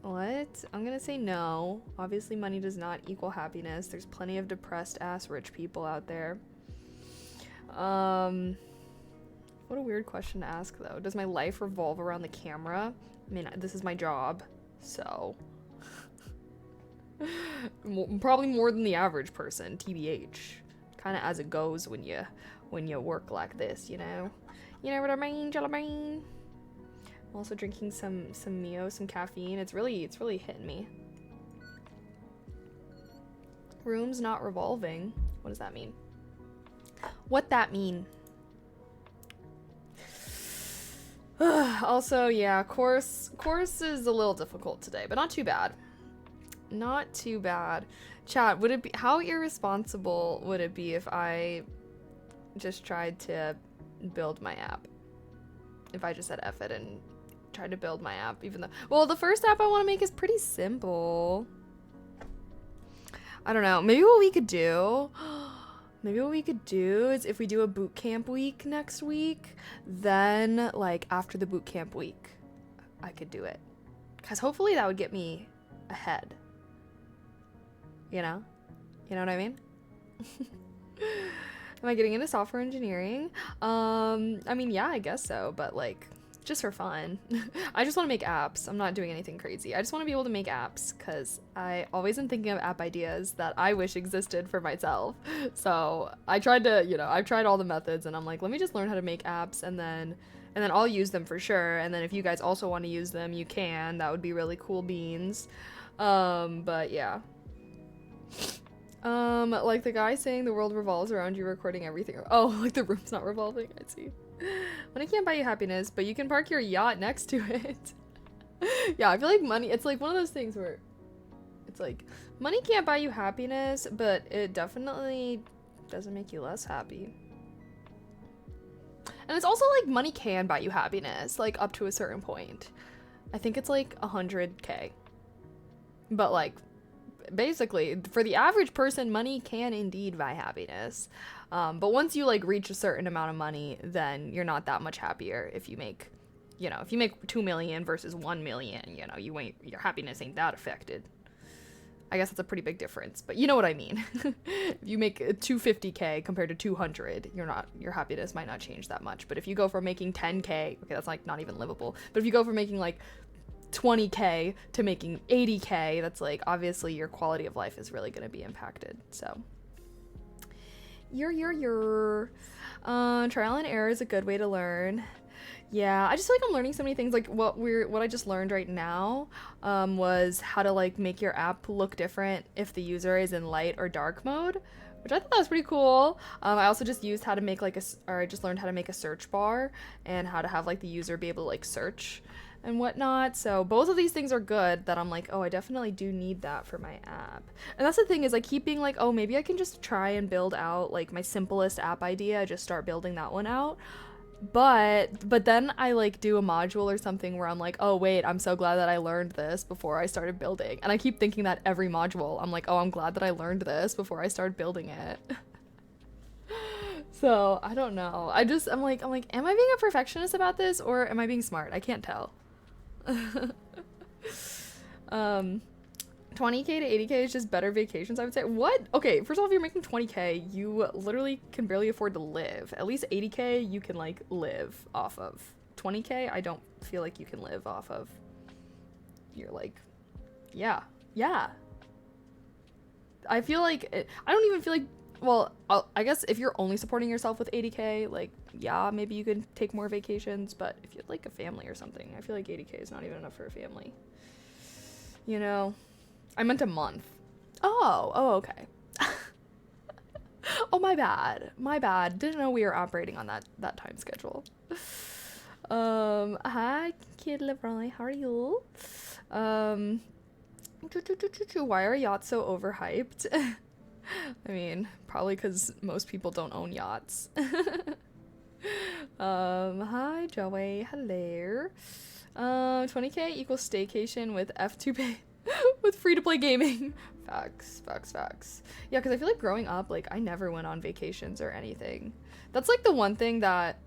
What? I'm gonna say no. Obviously money does not equal happiness. There's plenty of depressed ass rich people out there. What a weird question to ask though. Does my life revolve around the camera? I mean, this is my job, so probably more than the average person, TBH. Kind of as it goes when you work like this, you know. You know what I mean, Jellybean? I'm also drinking some Mio, some caffeine. It's really hitting me. Room's not revolving. What does that mean? What that mean? Also, yeah, course is a little difficult today, but not too bad. Not too bad. Chat, would it be, how irresponsible would it be if I just tried to build my app? If I just said F it and tried to build my app, even though, well, the first app I want to make is pretty simple. I don't know. Maybe what we could do is if we do a boot camp week next week, then like after the boot camp week, I could do it. Because hopefully that would get me ahead. You know what I mean? Am I getting into software engineering? I mean, yeah, I guess so, but like just for fun. I just want to make apps. I'm not doing anything crazy. I just want to be able to make apps because I always am thinking of app ideas that I wish existed for myself. So I've tried all the methods and I'm like, let me just learn how to make apps and then I'll use them for sure. And then if you guys also want to use them, you can. That would be really cool beans. But yeah. Like the guy saying the world revolves around you recording everything. Oh, like the room's not revolving. I see. Money can't buy you happiness, but you can park your yacht next to it. Yeah, I feel like money, it's like one of those things where it's like money can't buy you happiness, but it definitely doesn't make you less happy. And it's also like money can buy you happiness, like up to a certain point. I think it's like 100K. But like basically for the average person, money can indeed buy happiness. But once you like reach a certain amount of money, then you're not that much happier. If you make 2 million versus 1 million, your happiness ain't that affected. I guess that's a pretty big difference, but you know what I mean. If you make 250K compared to 200, your happiness might not change that much. But if you go from making 10K, okay, that's like not even livable. But if you go from making like 20K to making 80K, that's like obviously your quality of life is really going to be impacted. So trial and error is a good way to learn. Yeah, I just feel like I'm learning so many things. Like what I just learned right now was how to like make your app look different if the user is in light or dark mode, which I thought that was pretty cool. I also just used how to make I just learned how to make a search bar and how to have like the user be able to like search and whatnot. So both of these things are good that I'm like, oh, I definitely do need that for my app. And that's the thing is I keep being like, oh, maybe I can just try and build out like my simplest app idea, just start building that one out. But then I like do a module or something where I'm like, oh wait, I'm so glad that I learned this before I started building. And I keep thinking that every module. I'm like, oh, I'm glad that I learned this before I started building it. So I don't know. I'm like, am I being a perfectionist about this or am I being smart? I can't tell. 20K to 80K is just better vacations, I would say. What? Okay, first of all, if you're making 20K, you literally can barely afford to live. At least 80K, you can like live off of. 20K, I don't feel like you can live off of. You're like, yeah. I feel like I don't even feel like, well, I guess if you're only supporting yourself with 80K, like, yeah, maybe you can take more vacations, but if you have like a family or something, I feel like 80K is not even enough for a family. You know, I meant a month. Oh, okay. Oh, my bad. Didn't know we were operating on that time schedule. Hi, Kid Leroy, how are you? Why are yachts so overhyped? I mean, probably because most people don't own yachts. Hi, Joey. Hello. 20K equals staycation with F2 pay with free-to-play gaming. Facts. Yeah, because I feel like growing up, like, I never went on vacations or anything. That's, like, the one thing that,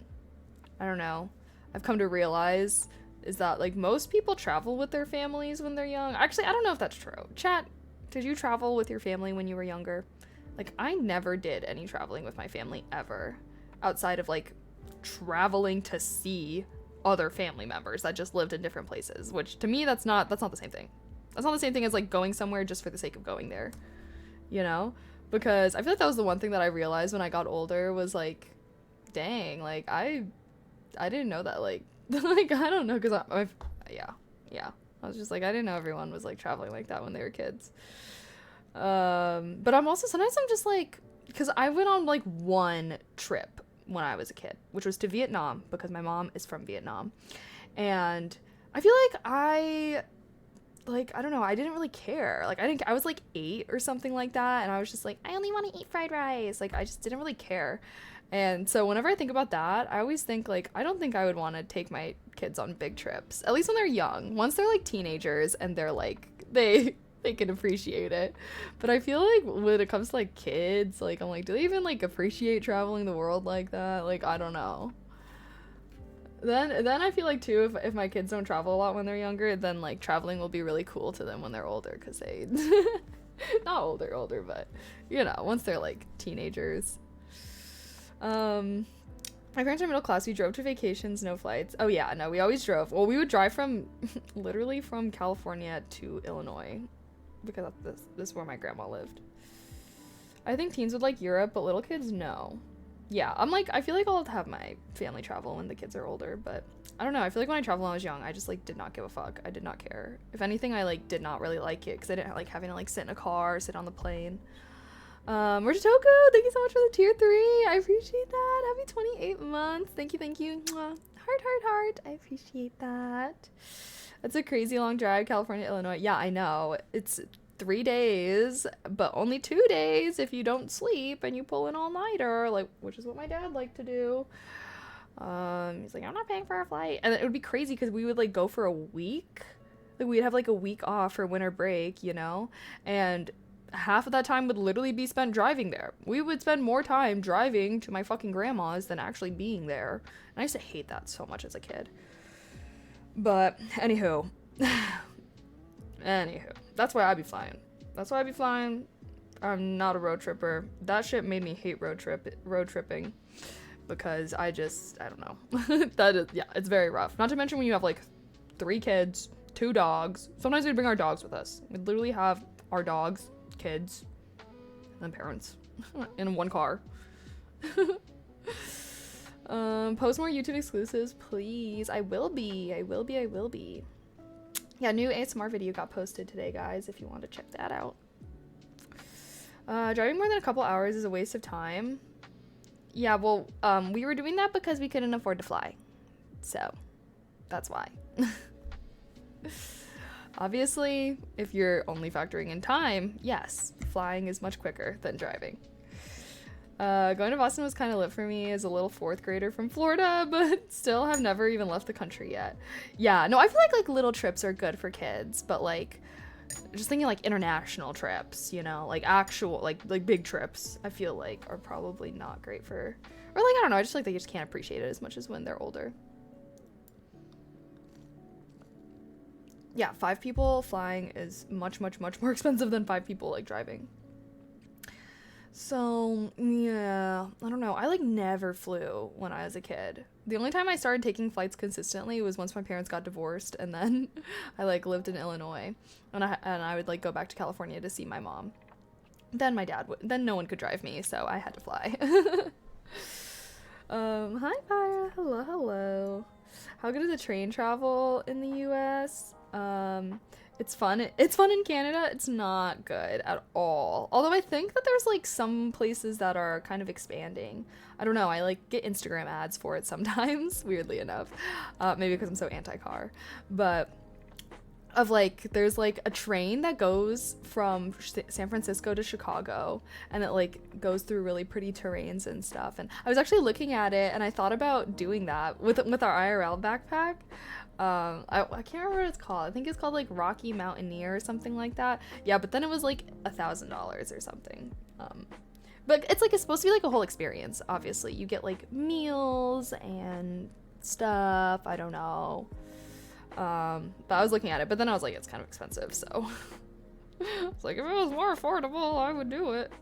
I don't know, I've come to realize is that, like, most people travel with their families when they're young. Actually, I don't know if that's true. Chat, did you travel with your family when you were younger? Like, I never did any traveling with my family ever, outside of, like, traveling to see other family members that just lived in different places, which to me, that's not the same thing. That's not the same thing as, like, going somewhere just for the sake of going there, you know? Because I feel like that was the one thing that I realized when I got older was, like, dang, like, I didn't know that, like, like, I don't know, because yeah. I was just like, I didn't know everyone was, like, traveling like that when they were kids. But I'm also, sometimes I'm just, like, because I went on, like, one trip when I was a kid, which was to Vietnam, because my mom is from Vietnam. And I feel like I don't know, I didn't really care. Like, I was, like, 8 or something like that, and I was just like, I only want to eat fried rice. Like, I just didn't really care. And so whenever I think about that, I always think, like, I don't think I would want to take my kids on big trips, at least when they're young. Once they're, like, teenagers and they're, like, they can appreciate it. But I feel like when it comes to, like, kids, like, I'm like, do they even, like, appreciate traveling the world like that? Like, I don't know. Then I feel like, too, if my kids don't travel a lot when they're younger, then, like, traveling will be really cool to them when they're older, because they not older, but, you know, once they're, like, teenagers. My parents are middle class. We drove to vacations, no flights. Oh yeah, no, we always drove. Well, we would drive from literally from California to Illinois, because this is where my grandma lived. I think teens would like Europe, but little kids, no. Yeah, I feel like I'll have my family travel when the kids are older, but I don't know. I feel like when I traveled when I was young, I just, like, did not give a fuck. I did not care. If anything, I, like, did not really like it, because I didn't like having to, like, sit in a car or sit on the plane. Toku, thank you so much for the tier 3. I appreciate that. Happy 28 months. Thank you. Mwah. Heart. I appreciate that. That's a crazy long drive, California, Illinois. Yeah, I know. It's 3 days, but only 2 days if you don't sleep and you pull an all-nighter, like, which is what my dad liked to do. He's like, I'm not paying for a flight. And it would be crazy because we would, like, go for a week. Like, we'd have, like, a week off for winter break, you know? And half of that time would literally be spent driving there. We would spend more time driving to my fucking grandma's than actually being there. And I used to hate that so much as a kid. But, anywho. That's why I'd be flying. I'm not a road tripper. That shit made me hate road tripping. Because I don't know. It's very rough. Not to mention when you have, like, 3 kids, 2 dogs. Sometimes we'd bring our dogs with us. We'd literally have our dogs, kids, and parents in one car. Post more YouTube exclusives, please. I will be. Yeah, new ASMR video got posted today, guys, if you want to check that out. Driving more than a couple hours is a waste of time. Yeah, well, we were doing that because we couldn't afford to fly. So, that's why. Obviously, if you're only factoring in time, yes, flying is much quicker than driving. Going to Boston was kind of lit for me as a little 4th grader from Florida, but still have never even left the country yet. Yeah, no, I feel like little trips are good for kids, but, like, just thinking, like, international trips, you know, like, actual, like big trips, I feel like are probably not great for Or like, I don't know, I just feel like they just can't appreciate it as much as when they're older. Yeah, 5 people flying is much, much, much more expensive than 5 people like driving. So, yeah, I don't know. I like never flew when I was a kid. The only time I started taking flights consistently was once my parents got divorced, and then I like lived in Illinois, and I would like go back to California to see my mom. Then then no one could drive me, so I had to fly. Hi Pyra, hello, hello. How good is the train travel in the US? It's fun. It's fun in Canada. It's not good at all. Although I think that there's like some places that are kind of expanding. I don't know. I like get Instagram ads for it sometimes, weirdly enough. Maybe because I'm so anti-car. But of like, there's like a train that goes from San Francisco to Chicago, and it like goes through really pretty terrains and stuff. And I was actually looking at it, and I thought about doing that with our IRL backpack. I can't remember what it's called. I think it's called like Rocky Mountaineer or something like that. Yeah, but then it was like $1,000 or something. But it's like, it's supposed to be like a whole experience. Obviously, you get like meals and stuff. I don't know. But I was looking at it, but then I was like, it's kind of expensive, so it's like, if it was more affordable, I would do it.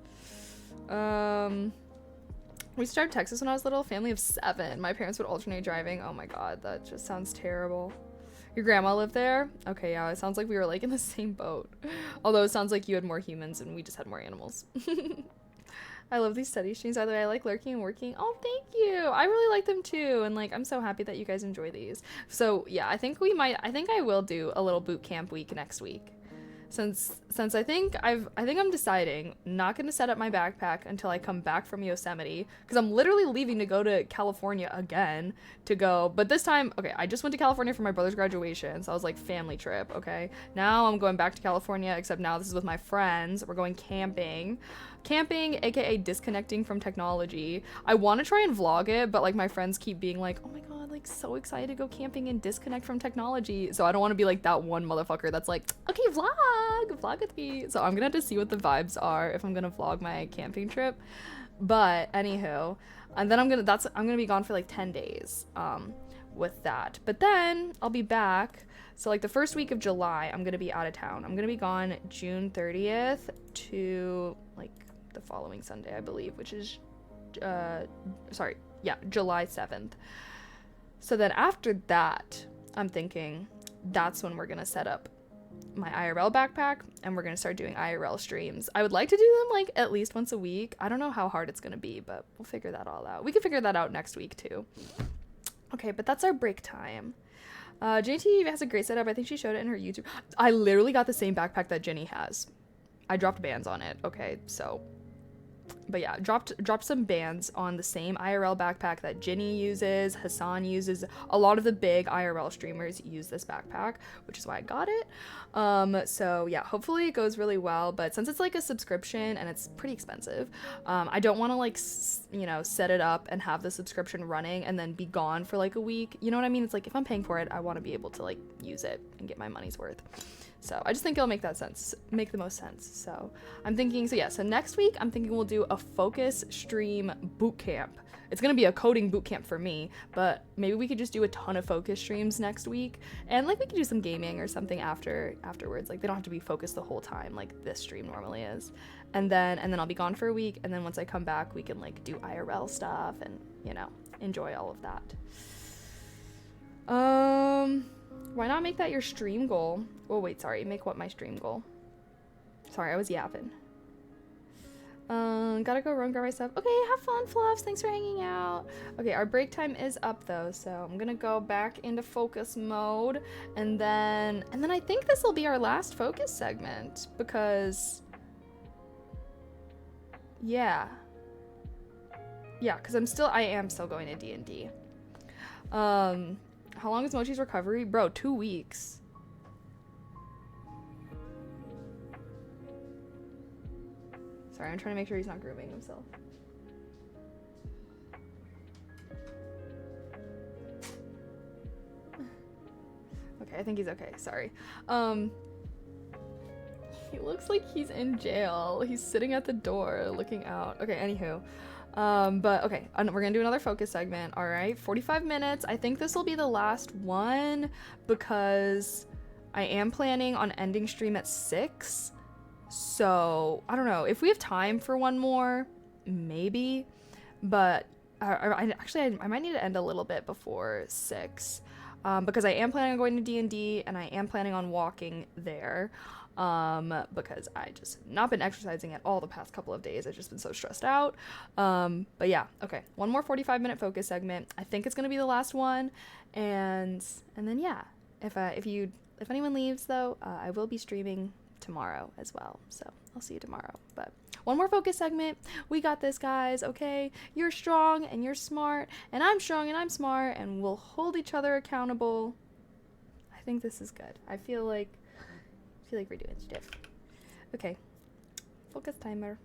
We started Texas when I was little, family of 7. My parents would alternate driving. Oh my god, that just sounds terrible. Your grandma lived there? Okay, yeah, it sounds like we were like in the same boat. Although it sounds like you had more humans and we just had more animals. I love these study streams. By the way, I like lurking and working. Oh, thank you. I really like them too. And like, I'm so happy that you guys enjoy these. So yeah, I think I will do a little boot camp week next week. Since I think I'm deciding not going to set up my backpack until I come back from Yosemite, because I'm literally leaving to go to California again to go, but this time, okay, I just went to California for my brother's graduation, so I was like, family trip, okay? Now I'm going back to California, except now this is with my friends. We're going camping, aka disconnecting from technology. I want to try and vlog it, but like my friends keep being like, oh my god, like so excited to go camping and disconnect from technology, so I don't want to be like that one motherfucker that's like, okay, vlog with me. So I'm gonna have to see what the vibes are if I'm gonna vlog my camping trip. But anywho, and then I'm gonna be gone for like 10 days with that, but then I'll be back. So like the first week of July I'm gonna be out of town. I'm gonna be gone June 30th to like the following Sunday, I believe, which is July 7th. So then after that, I'm thinking that's when we're gonna set up my IRL backpack and we're gonna start doing IRL streams. I would like to do them like at least once a week. I don't know how hard it's gonna be, but we'll figure that all out. We can figure that out next week too. Okay, but that's our break time. JT has a great setup. I think she showed it in her YouTube. I literally got the same backpack that Jenny has. I dropped bands on it. Okay, so, but yeah, dropped some bands on the same IRL backpack that Ginny uses, Hassan uses. A lot of the big IRL streamers use this backpack, which is why I got it. So yeah, hopefully it goes really well, but since it's like a subscription and it's pretty expensive, I don't want to like, set it up and have the subscription running and then be gone for like a week. You know what I mean? It's like, if I'm paying for it, I want to be able to like use it and get my money's worth. So I just think it'll make the most sense. So I'm thinking, so next week I'm thinking we'll do a focus stream boot camp. It's gonna be a coding boot camp for me, but maybe we could just do a ton of focus streams next week, and like we could do some gaming or something afterwards. Like they don't have to be focused the whole time like this stream normally is. And then I'll be gone for a week, and then once I come back we can like do IRL stuff and enjoy all of that. Why not make that your stream goal? Oh wait, sorry, make what my stream goal? Sorry, I was yapping. Gotta go run, grab my stuff. Okay, have fun, Fluffs. Thanks for hanging out. Okay, our break time is up though, so I'm gonna go back into focus mode, and then I think this will be our last focus segment because, yeah, because I am still going to D&D. How long is Mochi's recovery? Bro, 2 weeks. Sorry, I'm trying to make sure he's not grooming himself. Okay, I think he's okay. Sorry. He looks like he's in jail. He's sitting at the door looking out. Okay, anywho. But okay, we're gonna do another focus segment. All right, 45 minutes. I think this will be the last one because I am planning on ending stream at 6. So I don't know if we have time for one more, maybe. But I might need to end a little bit before 6, because I am planning on going to D&D and I am planning on walking there. Because I just not been exercising at all the past couple of days. I've just been so stressed out. But yeah, okay. One more 45-minute focus segment. I think it's gonna be the last one, and then yeah, if anyone leaves though, I will be streaming tomorrow as well. So I'll see you tomorrow. But one more focus segment. We got this, guys. Okay, you're strong and you're smart, and I'm strong and I'm smart, and we'll hold each other accountable. I think this is good. I feel like we're doing stuff. Okay, focus timer.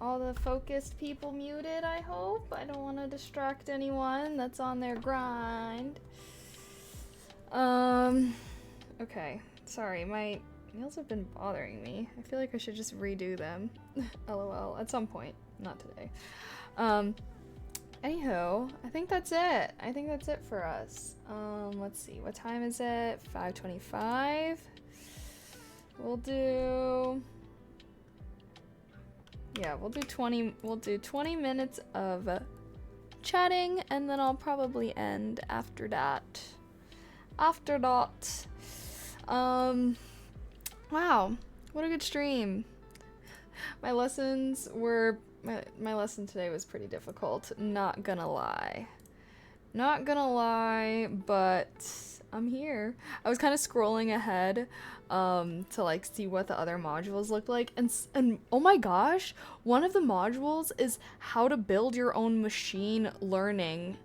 all the focused people muted, I hope. I don't want to distract anyone that's on their grind. Okay. Sorry, my nails have been bothering me. I feel like I should just redo them. LOL. At some point. Not today. Anywho, I think that's it. I think that's it for us. Let's see. What time is it? 5:25. We'll do 20 minutes of chatting, and then I'll probably end after that. Wow, what a good stream. My lessons were my lesson today was pretty difficult, not gonna lie, but I'm here. I was kind of scrolling ahead to like see what the other modules looked like, and oh my gosh, one of the modules is how to build your own machine learning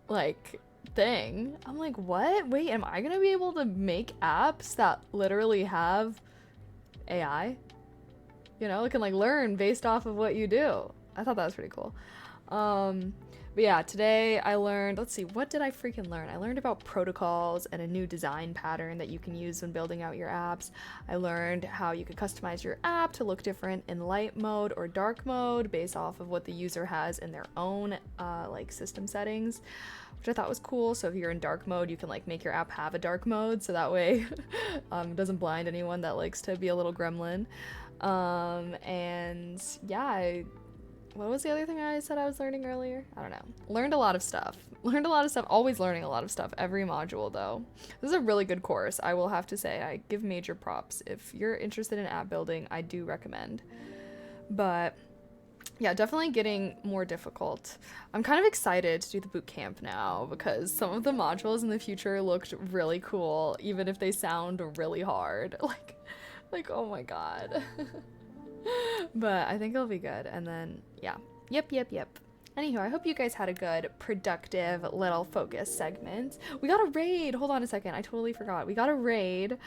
like thing. I'm like, what? Wait, am I gonna be able to make apps that literally have AI? You know, it can like learn based off of what you do. I thought that was pretty cool. But yeah, today I learned, let's see, what did I freaking learn? I learned about protocols and a new design pattern that you can use when building out your apps. I learned how you could customize your app to look different in light mode or dark mode based off of what the user has in their own like system settings, which I thought was cool. So if you're in dark mode, you can like make your app have a dark mode, so that way it doesn't blind anyone that likes to be a little gremlin. And yeah, what was the other thing I said I was learning earlier? I don't know. Learned a lot of stuff. Always learning a lot of stuff every module though. This is a really good course. I will have to say, I give major props. If you're interested in app building, I do recommend. But yeah, definitely getting more difficult. I'm kind of excited to do the boot camp now because some of the modules in the future looked really cool, even if they sound really hard. Like, oh my god. But I think it'll be good. And then, yeah. Yep. Anywho, I hope you guys had a good, productive little focus segment. We got a raid. Hold on a second. I totally forgot. We got a raid.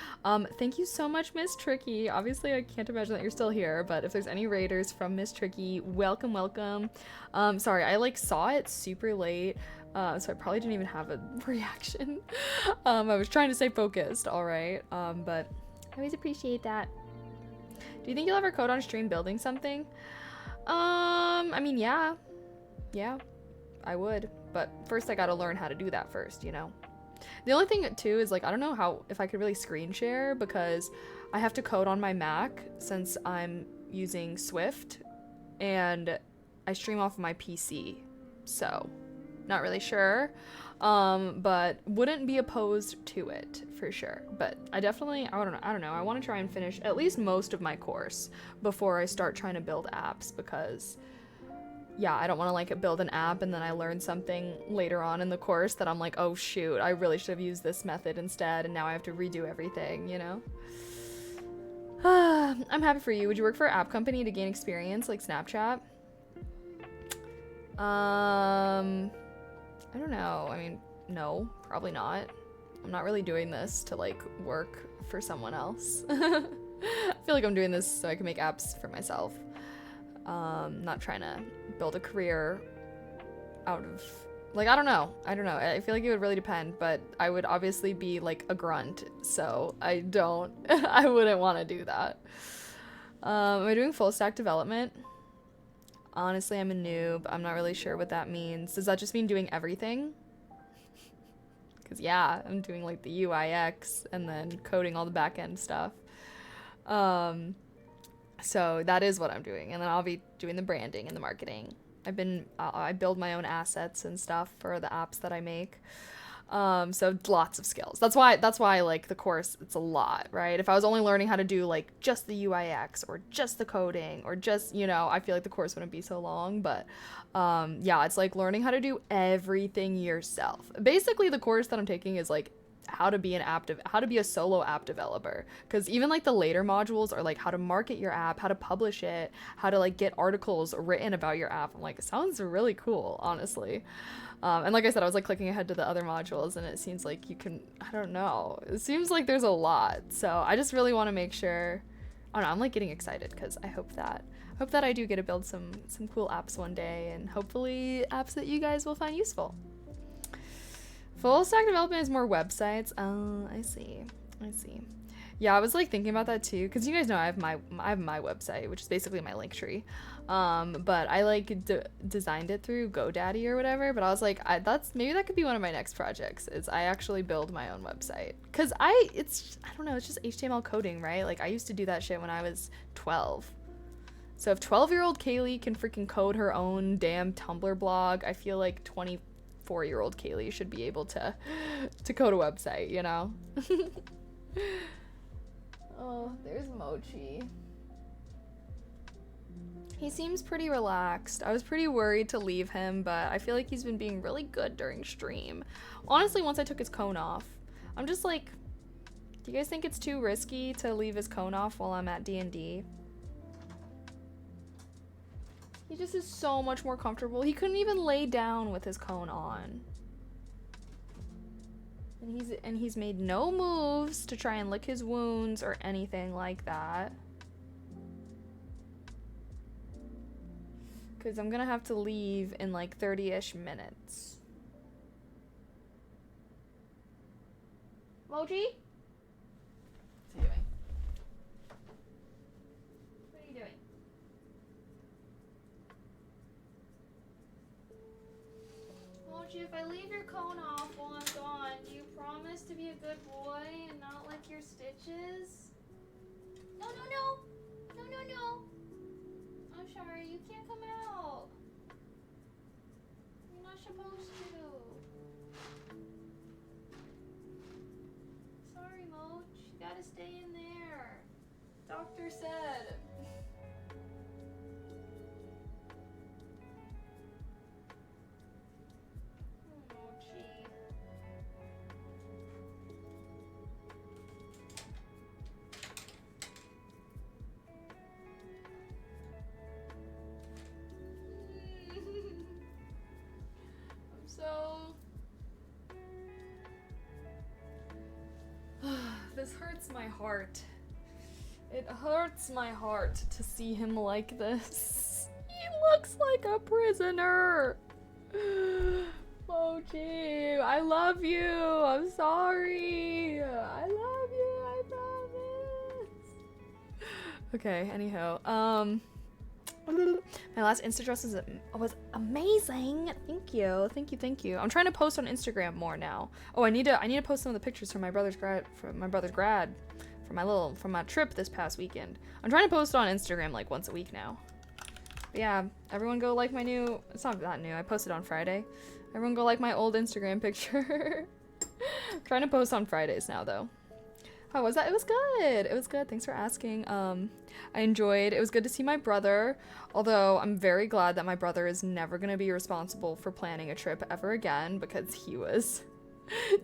Thank you so much, Miss Tricky. Obviously, I can't imagine that you're still here, but if there's any raiders from Miss Tricky, welcome. Sorry, I like saw it super late. So I probably didn't even have a reaction. I was trying to stay focused, all right. But I always appreciate that. Do you think you'll ever code on stream building something? I mean, yeah, I would, but first I gotta learn how to do that first, you know? The only thing too is like, I don't know if I could really screen share because I have to code on my Mac since I'm using Swift and I stream off of my PC, so not really sure. But wouldn't be opposed to it for sure. But I don't know. I want to try and finish at least most of my course before I start trying to build apps because yeah, I don't want to like build an app and then I learn something later on in the course that I'm like, oh shoot, I really should have used this method instead and now I have to redo everything, you know? I'm happy for you. Would you work for an app company to gain experience like Snapchat? I don't know. I mean, no, probably not. I'm not really doing this to like work for someone else. I feel like I'm doing this so I can make apps for myself. Not trying to build a career out of like, I don't know. I feel like it would really depend, but I would obviously be like a grunt. So I wouldn't want to do that. Am I doing full stack development? Honestly, I'm a noob. I'm not really sure what that means. Does that just mean doing everything? Because yeah, I'm doing like the UIX and then coding all the back-end stuff. So that is what I'm doing. And then I'll be doing the branding and the marketing. I build my own assets and stuff for the apps that I make. So lots of skills. That's why like the course, it's a lot, right? If I was only learning how to do like just the UIX or just the coding or just, you know, I feel like the course wouldn't be so long, but yeah, it's like learning how to do everything yourself. Basically the course that I'm taking is like how to be a solo app developer, because even like the later modules are like how to market your app, how to publish it, how to like get articles written about your app. I'm like, it sounds really cool, honestly. And like I said, I was like clicking ahead to the other modules and it seems like you can, I don't know, it seems like there's a lot. So I just really want to make sure, I don't know, I'm like getting excited because I hope hope that I do get to build some cool apps one day, and hopefully apps that you guys will find useful. Full stack development is more websites. Oh, I see. Yeah, I was like thinking about that too, because you guys know I have my website, which is basically my link tree. But I like designed it through GoDaddy or whatever. But I was like, maybe that could be one of my next projects. Is I actually build my own website, because I don't know, it's just HTML coding, right? Like I used to do that shit when I was 12. So if 12-year-old Kaylee can freaking code her own damn Tumblr blog, I feel like 24-year-old Kaylee should be able to code a website, you know? Oh, there's Mochi. He seems pretty relaxed. I was pretty worried to leave him, but I feel like he's been being really good during stream. Honestly, once I took his cone off, I'm just like, do you guys think it's too risky to leave his cone off while I'm at D&D? He just is so much more comfortable. He couldn't even lay down with his cone on. And he's made no moves to try and lick his wounds or anything like that. Because I'm gonna have to leave in like 30-ish minutes. Moji? What's he doing? What are you doing? Moji, if I leave your cone off while I'm gone, do you promise to be a good boy and not lick your stitches? No. I'm sorry, you can't come out. You're not supposed to. Sorry, Moch. You gotta stay in there. Doctor said. Mochi. This hurts my heart. It hurts my heart to see him like this. He looks like a prisoner. Mochi, I love you. I'm sorry. I love you. I promise. Okay, anyhow. My last Insta dress was amazing. Thank you. I'm trying to post on Instagram more now. Oh, I need to post some of the pictures from my brother's grad, from my trip this past weekend. I'm trying to post on Instagram like once a week now. But yeah, everyone go like my new. It's not that new. I posted on Friday. Everyone go like my old Instagram picture. I'm trying to post on Fridays now though. How was that? It was good. Thanks for asking. I enjoyed. It was good to see my brother. Although I'm very glad that my brother is never going to be responsible for planning a trip ever again, because he was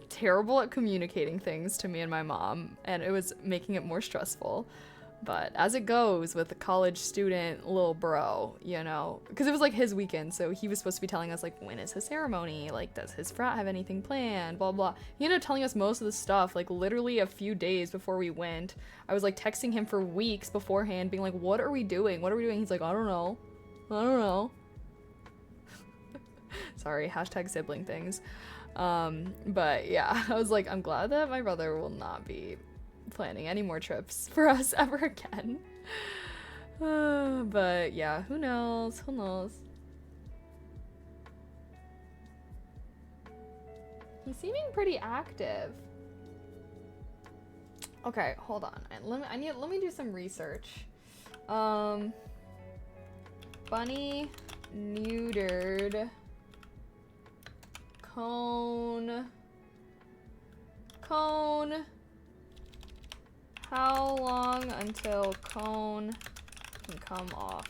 terrible at communicating things to me and my mom, and it was making it more stressful. But as it goes with a college student little bro, you know, because it was like his weekend, so he was supposed to be telling us like when is his ceremony, like does his frat have anything planned, blah blah. He ended up telling us most of the stuff like literally a few days before we went. I was like texting him for weeks beforehand being like, what are we doing? He's like, I don't know. Sorry, hashtag sibling things. But yeah, I was like, I'm glad that my brother will not be planning any more trips for us ever again. But yeah, who knows? He's seeming pretty active. Okay, hold on. Let me do some research. Bunny neutered cone. How long until cone can come off?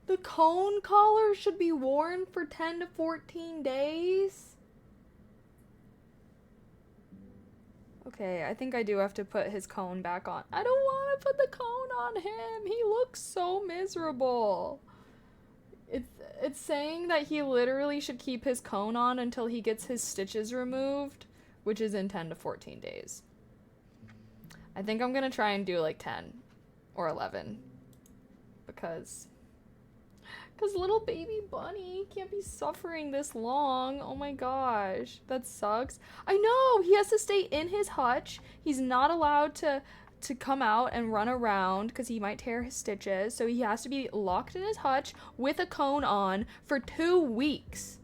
The cone collar should be worn for 10 to 14 days? Okay, I think I do have to put his cone back on. I don't want to put the cone on him. He looks so miserable. It's saying that he literally should keep his cone on until he gets his stitches removed, which is in 10 to 14 days. I think I'm gonna try and do like 10 or 11 because little baby bunny can't be suffering this long. Oh my gosh, that sucks. I know, he has to stay in his hutch. He's not allowed to come out and run around because he might tear his stitches. So he has to be locked in his hutch with a cone on for 2 weeks.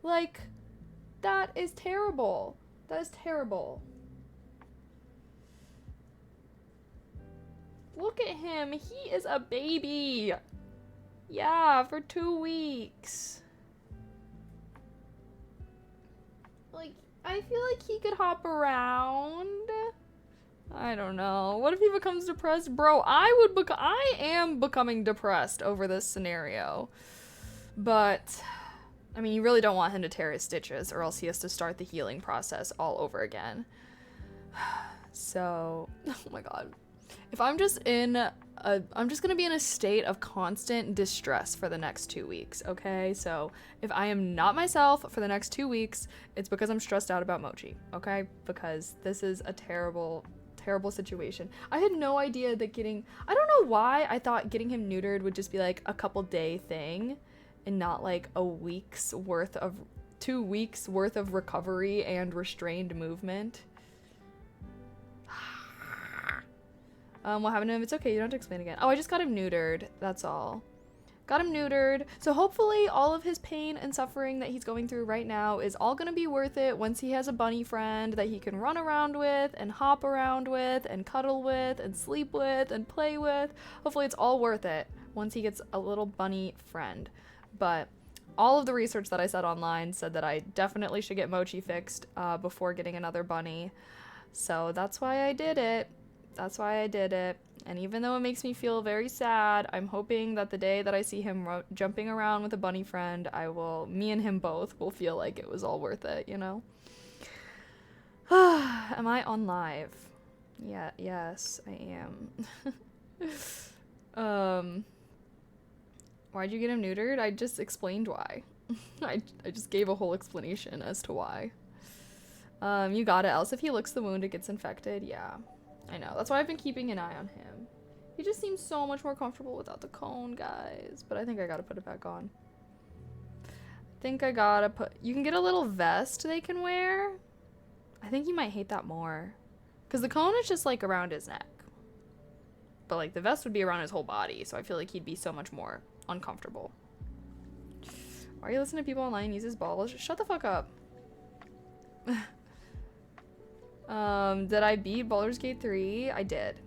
Like, that is terrible. That is terrible. Look at him. He is a baby. Yeah, for 2 weeks. Like, I feel like he could hop around. I don't know. What if he becomes depressed? Bro, I am becoming depressed over this scenario. But, I mean, you really don't want him to tear his stitches or else he has to start the healing process all over again. So, oh my god. If I'm just gonna be in a state of constant distress for the next 2 weeks, okay? So if I am not myself for the next 2 weeks, it's because I'm stressed out about Mochi, okay? Because this is a terrible, terrible situation. I had no idea that I don't know why I thought getting him neutered would just be like a couple day thing and not like 2 weeks worth of recovery and restrained movement. What happened to him? It's okay, you don't have to explain again. Oh, I just got him neutered, that's all. Got him neutered. So hopefully all of his pain and suffering that he's going through right now is all gonna be worth it once he has a bunny friend that he can run around with and hop around with and cuddle with and sleep with and play with. Hopefully it's all worth it once he gets a little bunny friend. But all of the research that I said online said that I definitely should get Mochi fixed before getting another bunny. So that's why I did it. And even though it makes me feel very sad, I'm hoping that the day that I see him jumping around with a bunny friend, me and him both will feel like it was all worth it, you know? Am I on live? Yeah, yes, I am. Why'd you get him neutered? I just explained why. I just gave a whole explanation as to why. You got it, else if he licks the wound, it gets infected. Yeah. I know. That's why I've been keeping an eye on him. He just seems so much more comfortable without the cone, guys. But I think I gotta put it back on. You can get a little vest they can wear. I think he might hate that more. Because the cone is just, like, around his neck. But, like, the vest would be around his whole body. So I feel like he'd be so much more uncomfortable. Why are you listening to people online use his balls? Shut the fuck up. Did I beat Baldur's Gate 3? I did.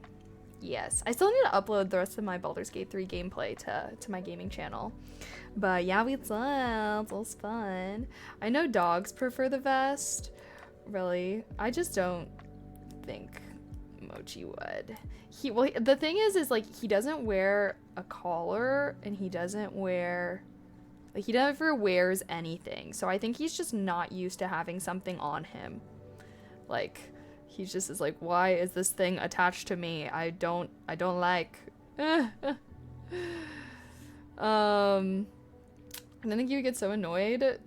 Yes. I still need to upload the rest of my Baldur's Gate 3 gameplay to my gaming channel. But yeah, we done. It was fun. I know dogs prefer the vest. Really. I just don't think Mochi would. The thing is like he doesn't wear a collar and he never wears anything. So I think he's just not used to having something on him. Like, he just is like, why is this thing attached to me? I don't like. I think you would get so annoyed.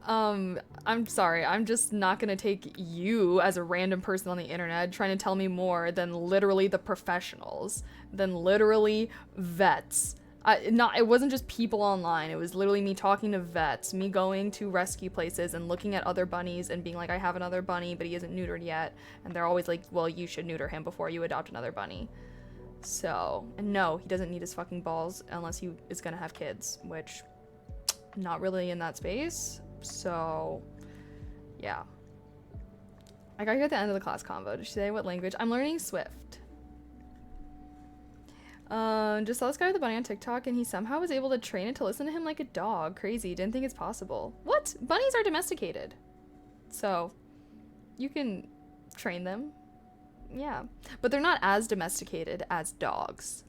I'm sorry. I'm just not gonna take you as a random person on the internet trying to tell me more than literally the professionals, than literally vets. It wasn't just people online. It was literally me talking to vets, me going to rescue places and looking at other bunnies and being like, I have another bunny, but he isn't neutered yet. And they're always like, well, you should neuter him before you adopt another bunny. So, and no, he doesn't need his fucking balls unless he is gonna have kids, which, not really in that space. So, yeah. I got here at the end of the class convo. Did she say what language? I'm learning Swift. Just saw this guy with a bunny on TikTok and he somehow was able to train it to listen to him like a dog. Crazy. Didn't think it's possible. What? Bunnies are domesticated. So, you can train them. Yeah. But they're not as domesticated as dogs.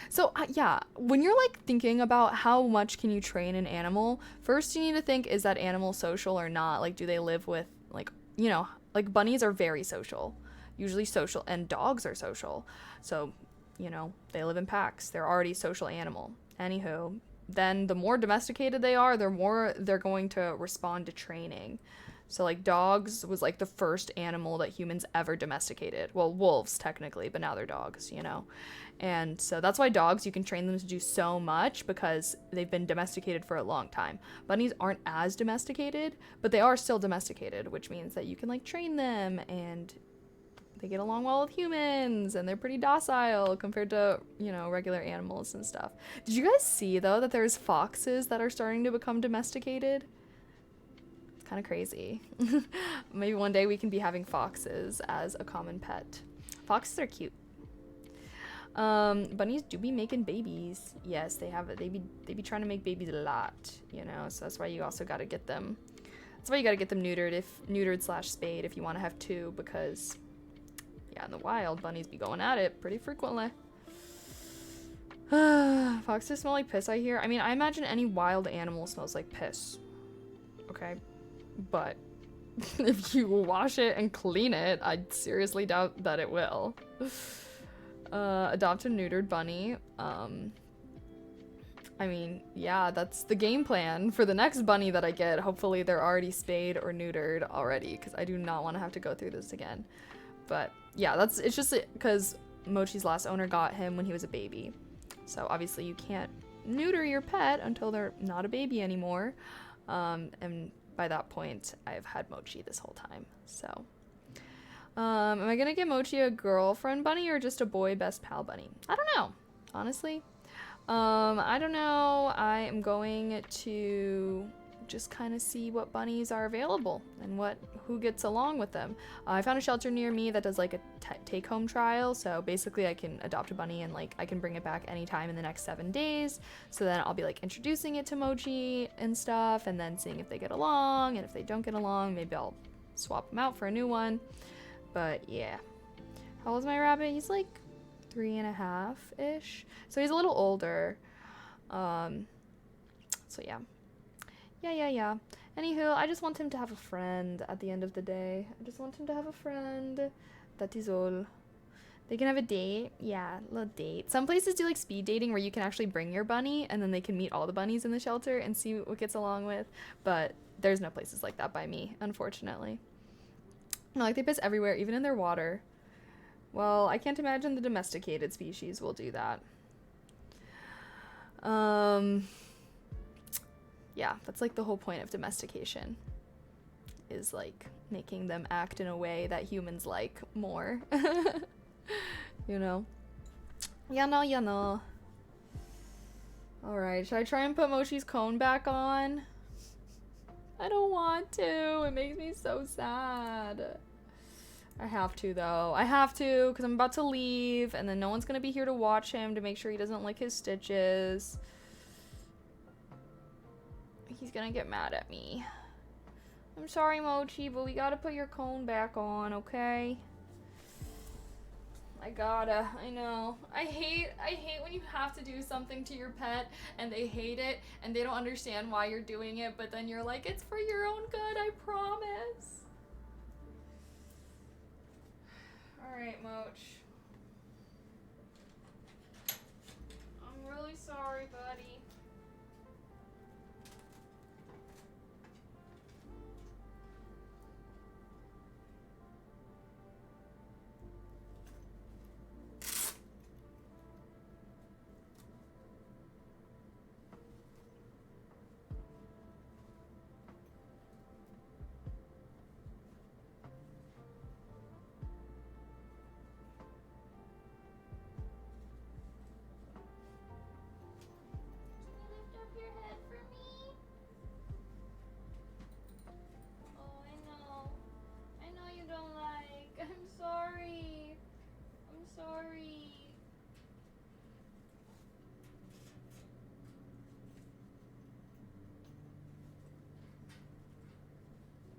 So, yeah, when you're, like, thinking about how much can you train an animal, first you need to think, is that animal social or not? Like, do they live with, like, you know, like, bunnies are very social. Usually social, and dogs are social. So, you know, they live in packs. They're already a social animal. Anywho, then the more domesticated they are, the more they're going to respond to training. So like dogs was like the first animal that humans ever domesticated. Well, wolves technically, but now they're dogs, you know. And so that's why dogs, you can train them to do so much because they've been domesticated for a long time. Bunnies aren't as domesticated, but they are still domesticated, which means that you can like train them and they get along well with humans and they're pretty docile compared to, you know, regular animals and stuff. Did you guys see though that there's foxes that are starting to become domesticated? It's kind of crazy. Maybe one day we can be having foxes as a common pet. Foxes are cute. Bunnies do be making babies. Yes, they have it. They be trying to make babies a lot, you know. So that's why you also got to get them. That's why you got to get them neutered slash spayed if you want to have two, because yeah, in the wild, bunnies be going at it pretty frequently. Foxes smell like piss, I hear. I mean, I imagine any wild animal smells like piss. Okay, but if you wash it and clean it, I seriously doubt that it will. Adopt a neutered bunny. I mean, yeah, that's the game plan for the next bunny that I get. Hopefully they're already spayed or neutered already, because I do not want to have to go through this again. But yeah, it's just because Mochi's last owner got him when he was a baby. So obviously you can't neuter your pet until they're not a baby anymore. And by that point, I've had Mochi this whole time, so... am I gonna get Mochi a girlfriend bunny or just a boy best pal bunny? I don't know, honestly. I don't know. I am going to just kind of see what bunnies are available and who gets along with them. I found a shelter near me that does like a take-home trial, so basically I can adopt a bunny and like I can bring it back anytime in the next 7 days. So then I'll be like introducing it to Mochi and stuff, and then seeing if they get along, and if they don't get along, maybe I'll swap them out for a new one. But yeah. How old is my rabbit? He's like 3.5-ish. So he's a little older. So yeah. Yeah. Anywho, I just want him to have a friend at the end of the day. I just want him to have a friend. That is all. They can have a date. Yeah, a little date. Some places do like speed dating where you can actually bring your bunny and then they can meet all the bunnies in the shelter and see what gets along with. But there's no places like that by me, unfortunately. No, like they piss everywhere, even in their water. Well, I can't imagine the domesticated species will do that. Yeah, that's like the whole point of domestication. Is like making them act in a way that humans like more. You know? Yeah, no. Alright, should I try and put Mochi's cone back on? I don't want to. It makes me so sad. I have to, though. I have to, because I'm about to leave, and then no one's going to be here to watch him to make sure he doesn't lick his stitches. He's going to get mad at me. I'm sorry, Mochi, but we got to put your cone back on, okay? I gotta. I know. I hate when you have to do something to your pet and they hate it and they don't understand why you're doing it, but then you're like, it's for your own good, I promise. Alright, Moch. I'm really sorry, buddy.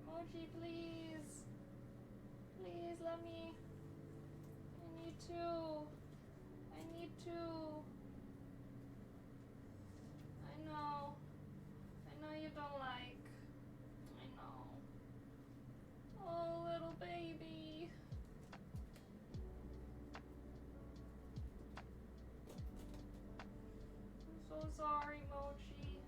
Mochi, please. Please let me. I need to. I know you don't like. I know. Oh, little baby. I'm so sorry, Mochi.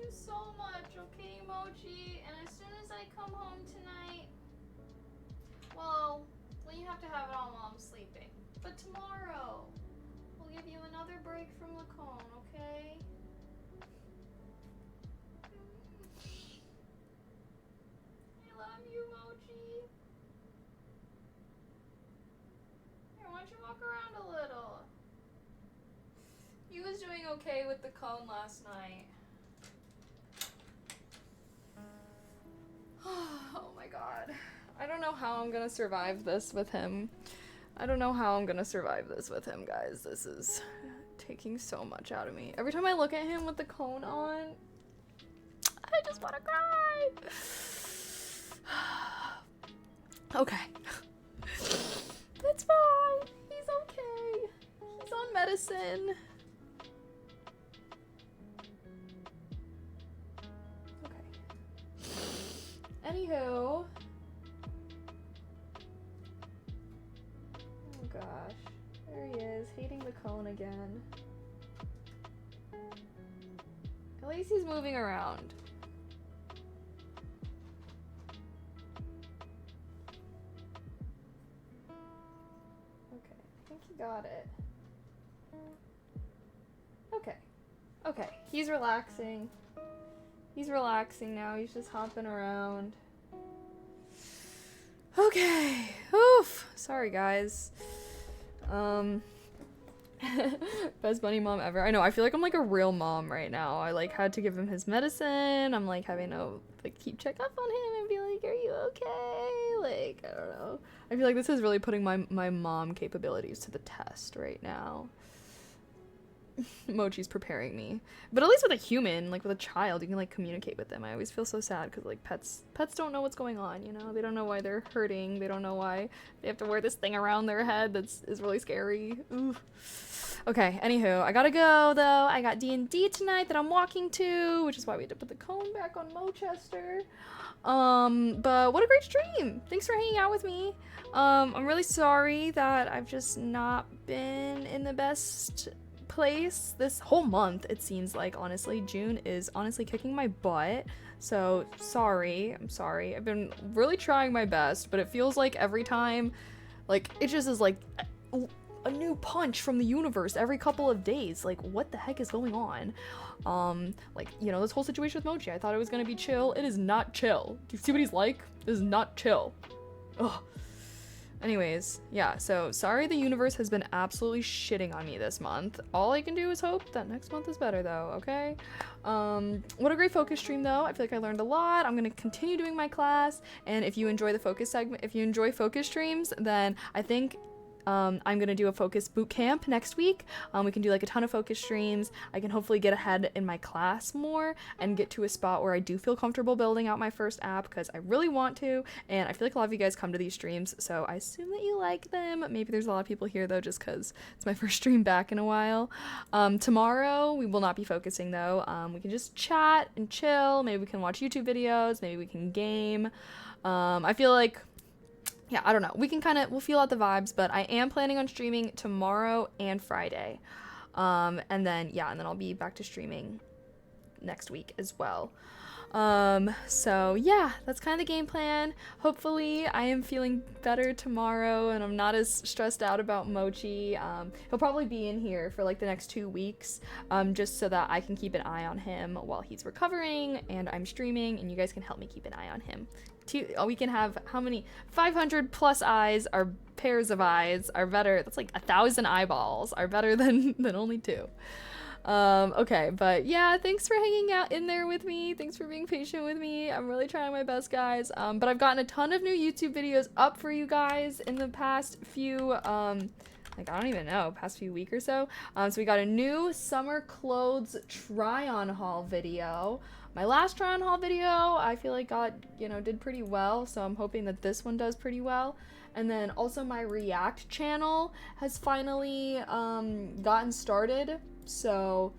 you so much, okay, Mochi? And as soon as I come home tonight, well, you have to have it on while I'm sleeping. But tomorrow, we'll give you another break from Lacone, okay? I love you, Mochi. Here, why don't you walk around a little? He was doing okay with the cone last night. Oh my god. I don't know how I'm gonna survive this with him. I don't know how I'm gonna survive this with him, guys. This is taking so much out of me. Every time I look at him with the cone on, I just wanna cry. Okay. It's fine. He's okay. He's on medicine. Anywho. Oh gosh. There he is, hating the cone again. At least he's moving around. Okay, I think he got it. Okay. Okay, he's relaxing. He's relaxing now, he's just hopping around. Okay, oof, sorry guys. Best bunny mom ever. I know, I feel like I'm like a real mom right now. I like had to give him his medicine. I'm like having to like keep check up on him and be like, are you okay? Like, I don't know. I feel like this is really putting my mom capabilities to the test right now. Mochi's preparing me, but at least with a human, like with a child, you can like communicate with them. I always feel so sad because like pets don't know what's going on, you know. They don't know why they're hurting. They don't know why they have to wear this thing around their head is really scary. Ooh. Okay, anywho, I gotta go though. I got D&D tonight that I'm walking to, which is why we had to put the cone back on Mochester. But what a great stream. Thanks for hanging out with me. I'm really sorry that I've just not been in the best place this whole month. It seems like, honestly, June is honestly kicking my butt, so I'm sorry. I've been really trying my best, but it feels like every time, like, it just is like a new punch from the universe every couple of days. Like, what the heck is going on? Like, you know, this whole situation with Mochi, I thought it was gonna be chill. It is not chill. Do you see what he's like? This is not chill. Ugh. Anyways, yeah, so sorry the universe has been absolutely shitting on me this month. All I can do is hope that next month is better though, okay? What a great focus stream though. I feel like I learned a lot. I'm gonna continue doing my class, and if you enjoy the focus segment, if you enjoy focus streams, then I think I'm gonna do a focus boot camp next week. We can do like a ton of focus streams. I can hopefully get ahead in my class more and get to a spot where I do feel comfortable building out my first app, because I really want to, and I feel like a lot of you guys come to these streams, so I assume that you like them. Maybe there's a lot of people here though just because it's my first stream back in a while. Tomorrow we will not be focusing though. We can just chat and chill. Maybe we can watch YouTube videos. Maybe we can game. I feel like, yeah, I don't know. We'll feel out the vibes, but I am planning on streaming tomorrow and Friday. And then I'll be back to streaming next week as well. So yeah, that's kind of the game plan. Hopefully I am feeling better tomorrow and I'm not as stressed out about Mochi. He'll probably be in here for like the next 2 weeks, just so that I can keep an eye on him while he's recovering and I'm streaming, and you guys can help me keep an eye on him. We can have how many 500 plus eyes, or pairs of eyes are better. That's like 1,000 eyeballs are better than only 2. Okay, but yeah, thanks for hanging out in there with me. Thanks for being patient with me. I'm really trying my best, guys. But I've gotten a ton of new YouTube videos up for you guys in the past few, like, I don't even know, past few week or so. So we got a new summer clothes try-on haul video. My last try-on haul video, I feel like did pretty well, so I'm hoping that this one does pretty well. And then also my React channel has finally gotten started, so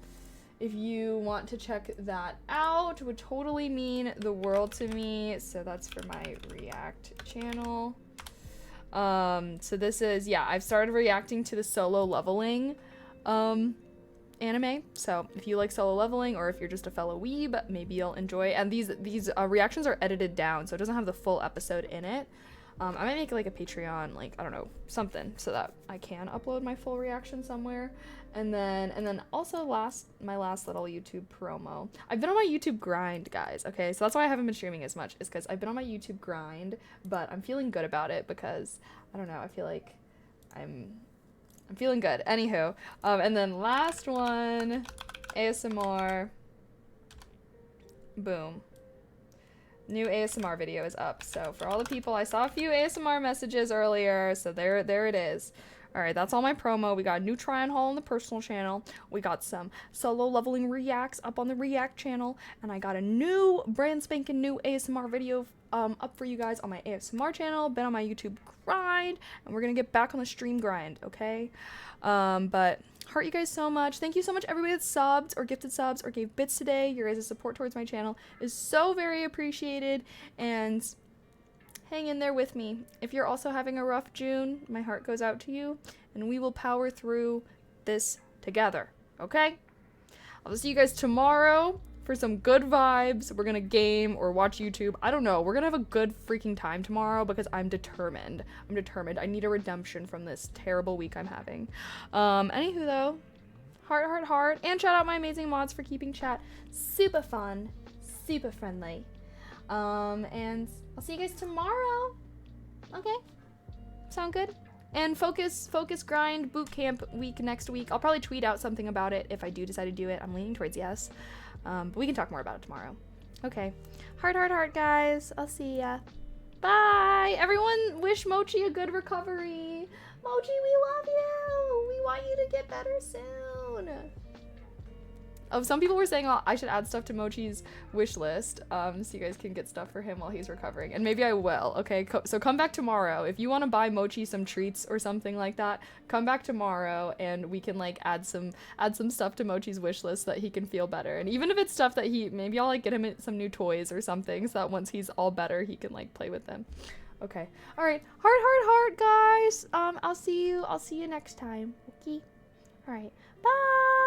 if you want to check that out, it would totally mean the world to me. So that's for my React channel. So this is, I've started reacting to the solo leveling anime. So if you like Solo Leveling, or if you're just a fellow weeb, maybe you'll enjoy. And these reactions are edited down, so it doesn't have the full episode in it. I might make like a Patreon, like, I don't know, something, so that I can upload my full reaction somewhere. And then also my last little YouTube promo. I've been on my YouTube grind, guys, okay? So that's why I haven't been streaming as much, is because I've been on my YouTube grind, but I'm feeling good about it because, I don't know, I feel like I'm feeling good. Anywho, and then last one, ASMR. Boom. New ASMR video is up. So for all the people, I saw a few ASMR messages earlier, so there it is. All right, that's all my promo. We got a new try and haul on the personal channel. We got some Solo Leveling reacts up on the React channel, and I got a new brand spanking new ASMR video up for you guys on my ASMR channel. Been on my YouTube grind, and we're gonna get back on the stream grind, okay? But heart you guys so much. Thank you so much, everybody that subbed or gifted subs or gave bits today. Your guys' support towards my channel is so very appreciated, and hang in there with me. If you're also having a rough June, my heart goes out to you, and we will power through this together, okay? I'll see you guys tomorrow for some good vibes. We're gonna game or watch YouTube. I don't know. We're gonna have a good freaking time tomorrow because I'm determined. I need a redemption from this terrible week I'm having. Anywho though, heart, and shout out my amazing mods for keeping chat super fun, super friendly. And I'll see you guys tomorrow. Okay? Sound good? And focus grind boot camp week next week. I'll probably tweet out something about it if I do decide to do it. I'm leaning towards yes. But we can talk more about it tomorrow. Okay. Heart, guys. I'll see ya. Bye. Everyone wish Mochi a good recovery. Mochi, we love you. We want you to get better soon. Oh, some people were saying, oh, I should add stuff to Mochi's wish list, so you guys can get stuff for him while he's recovering. And maybe I will, okay? So come back tomorrow. If you want to buy Mochi some treats or something like that, come back tomorrow and we can, like, add some stuff to Mochi's wish list so that he can feel better. And even if it's stuff that maybe I'll, like, get him some new toys or something so that once he's all better, he can, like, play with them. Okay. All right. Heart, guys. I'll see you next time. Okay? All right. Bye.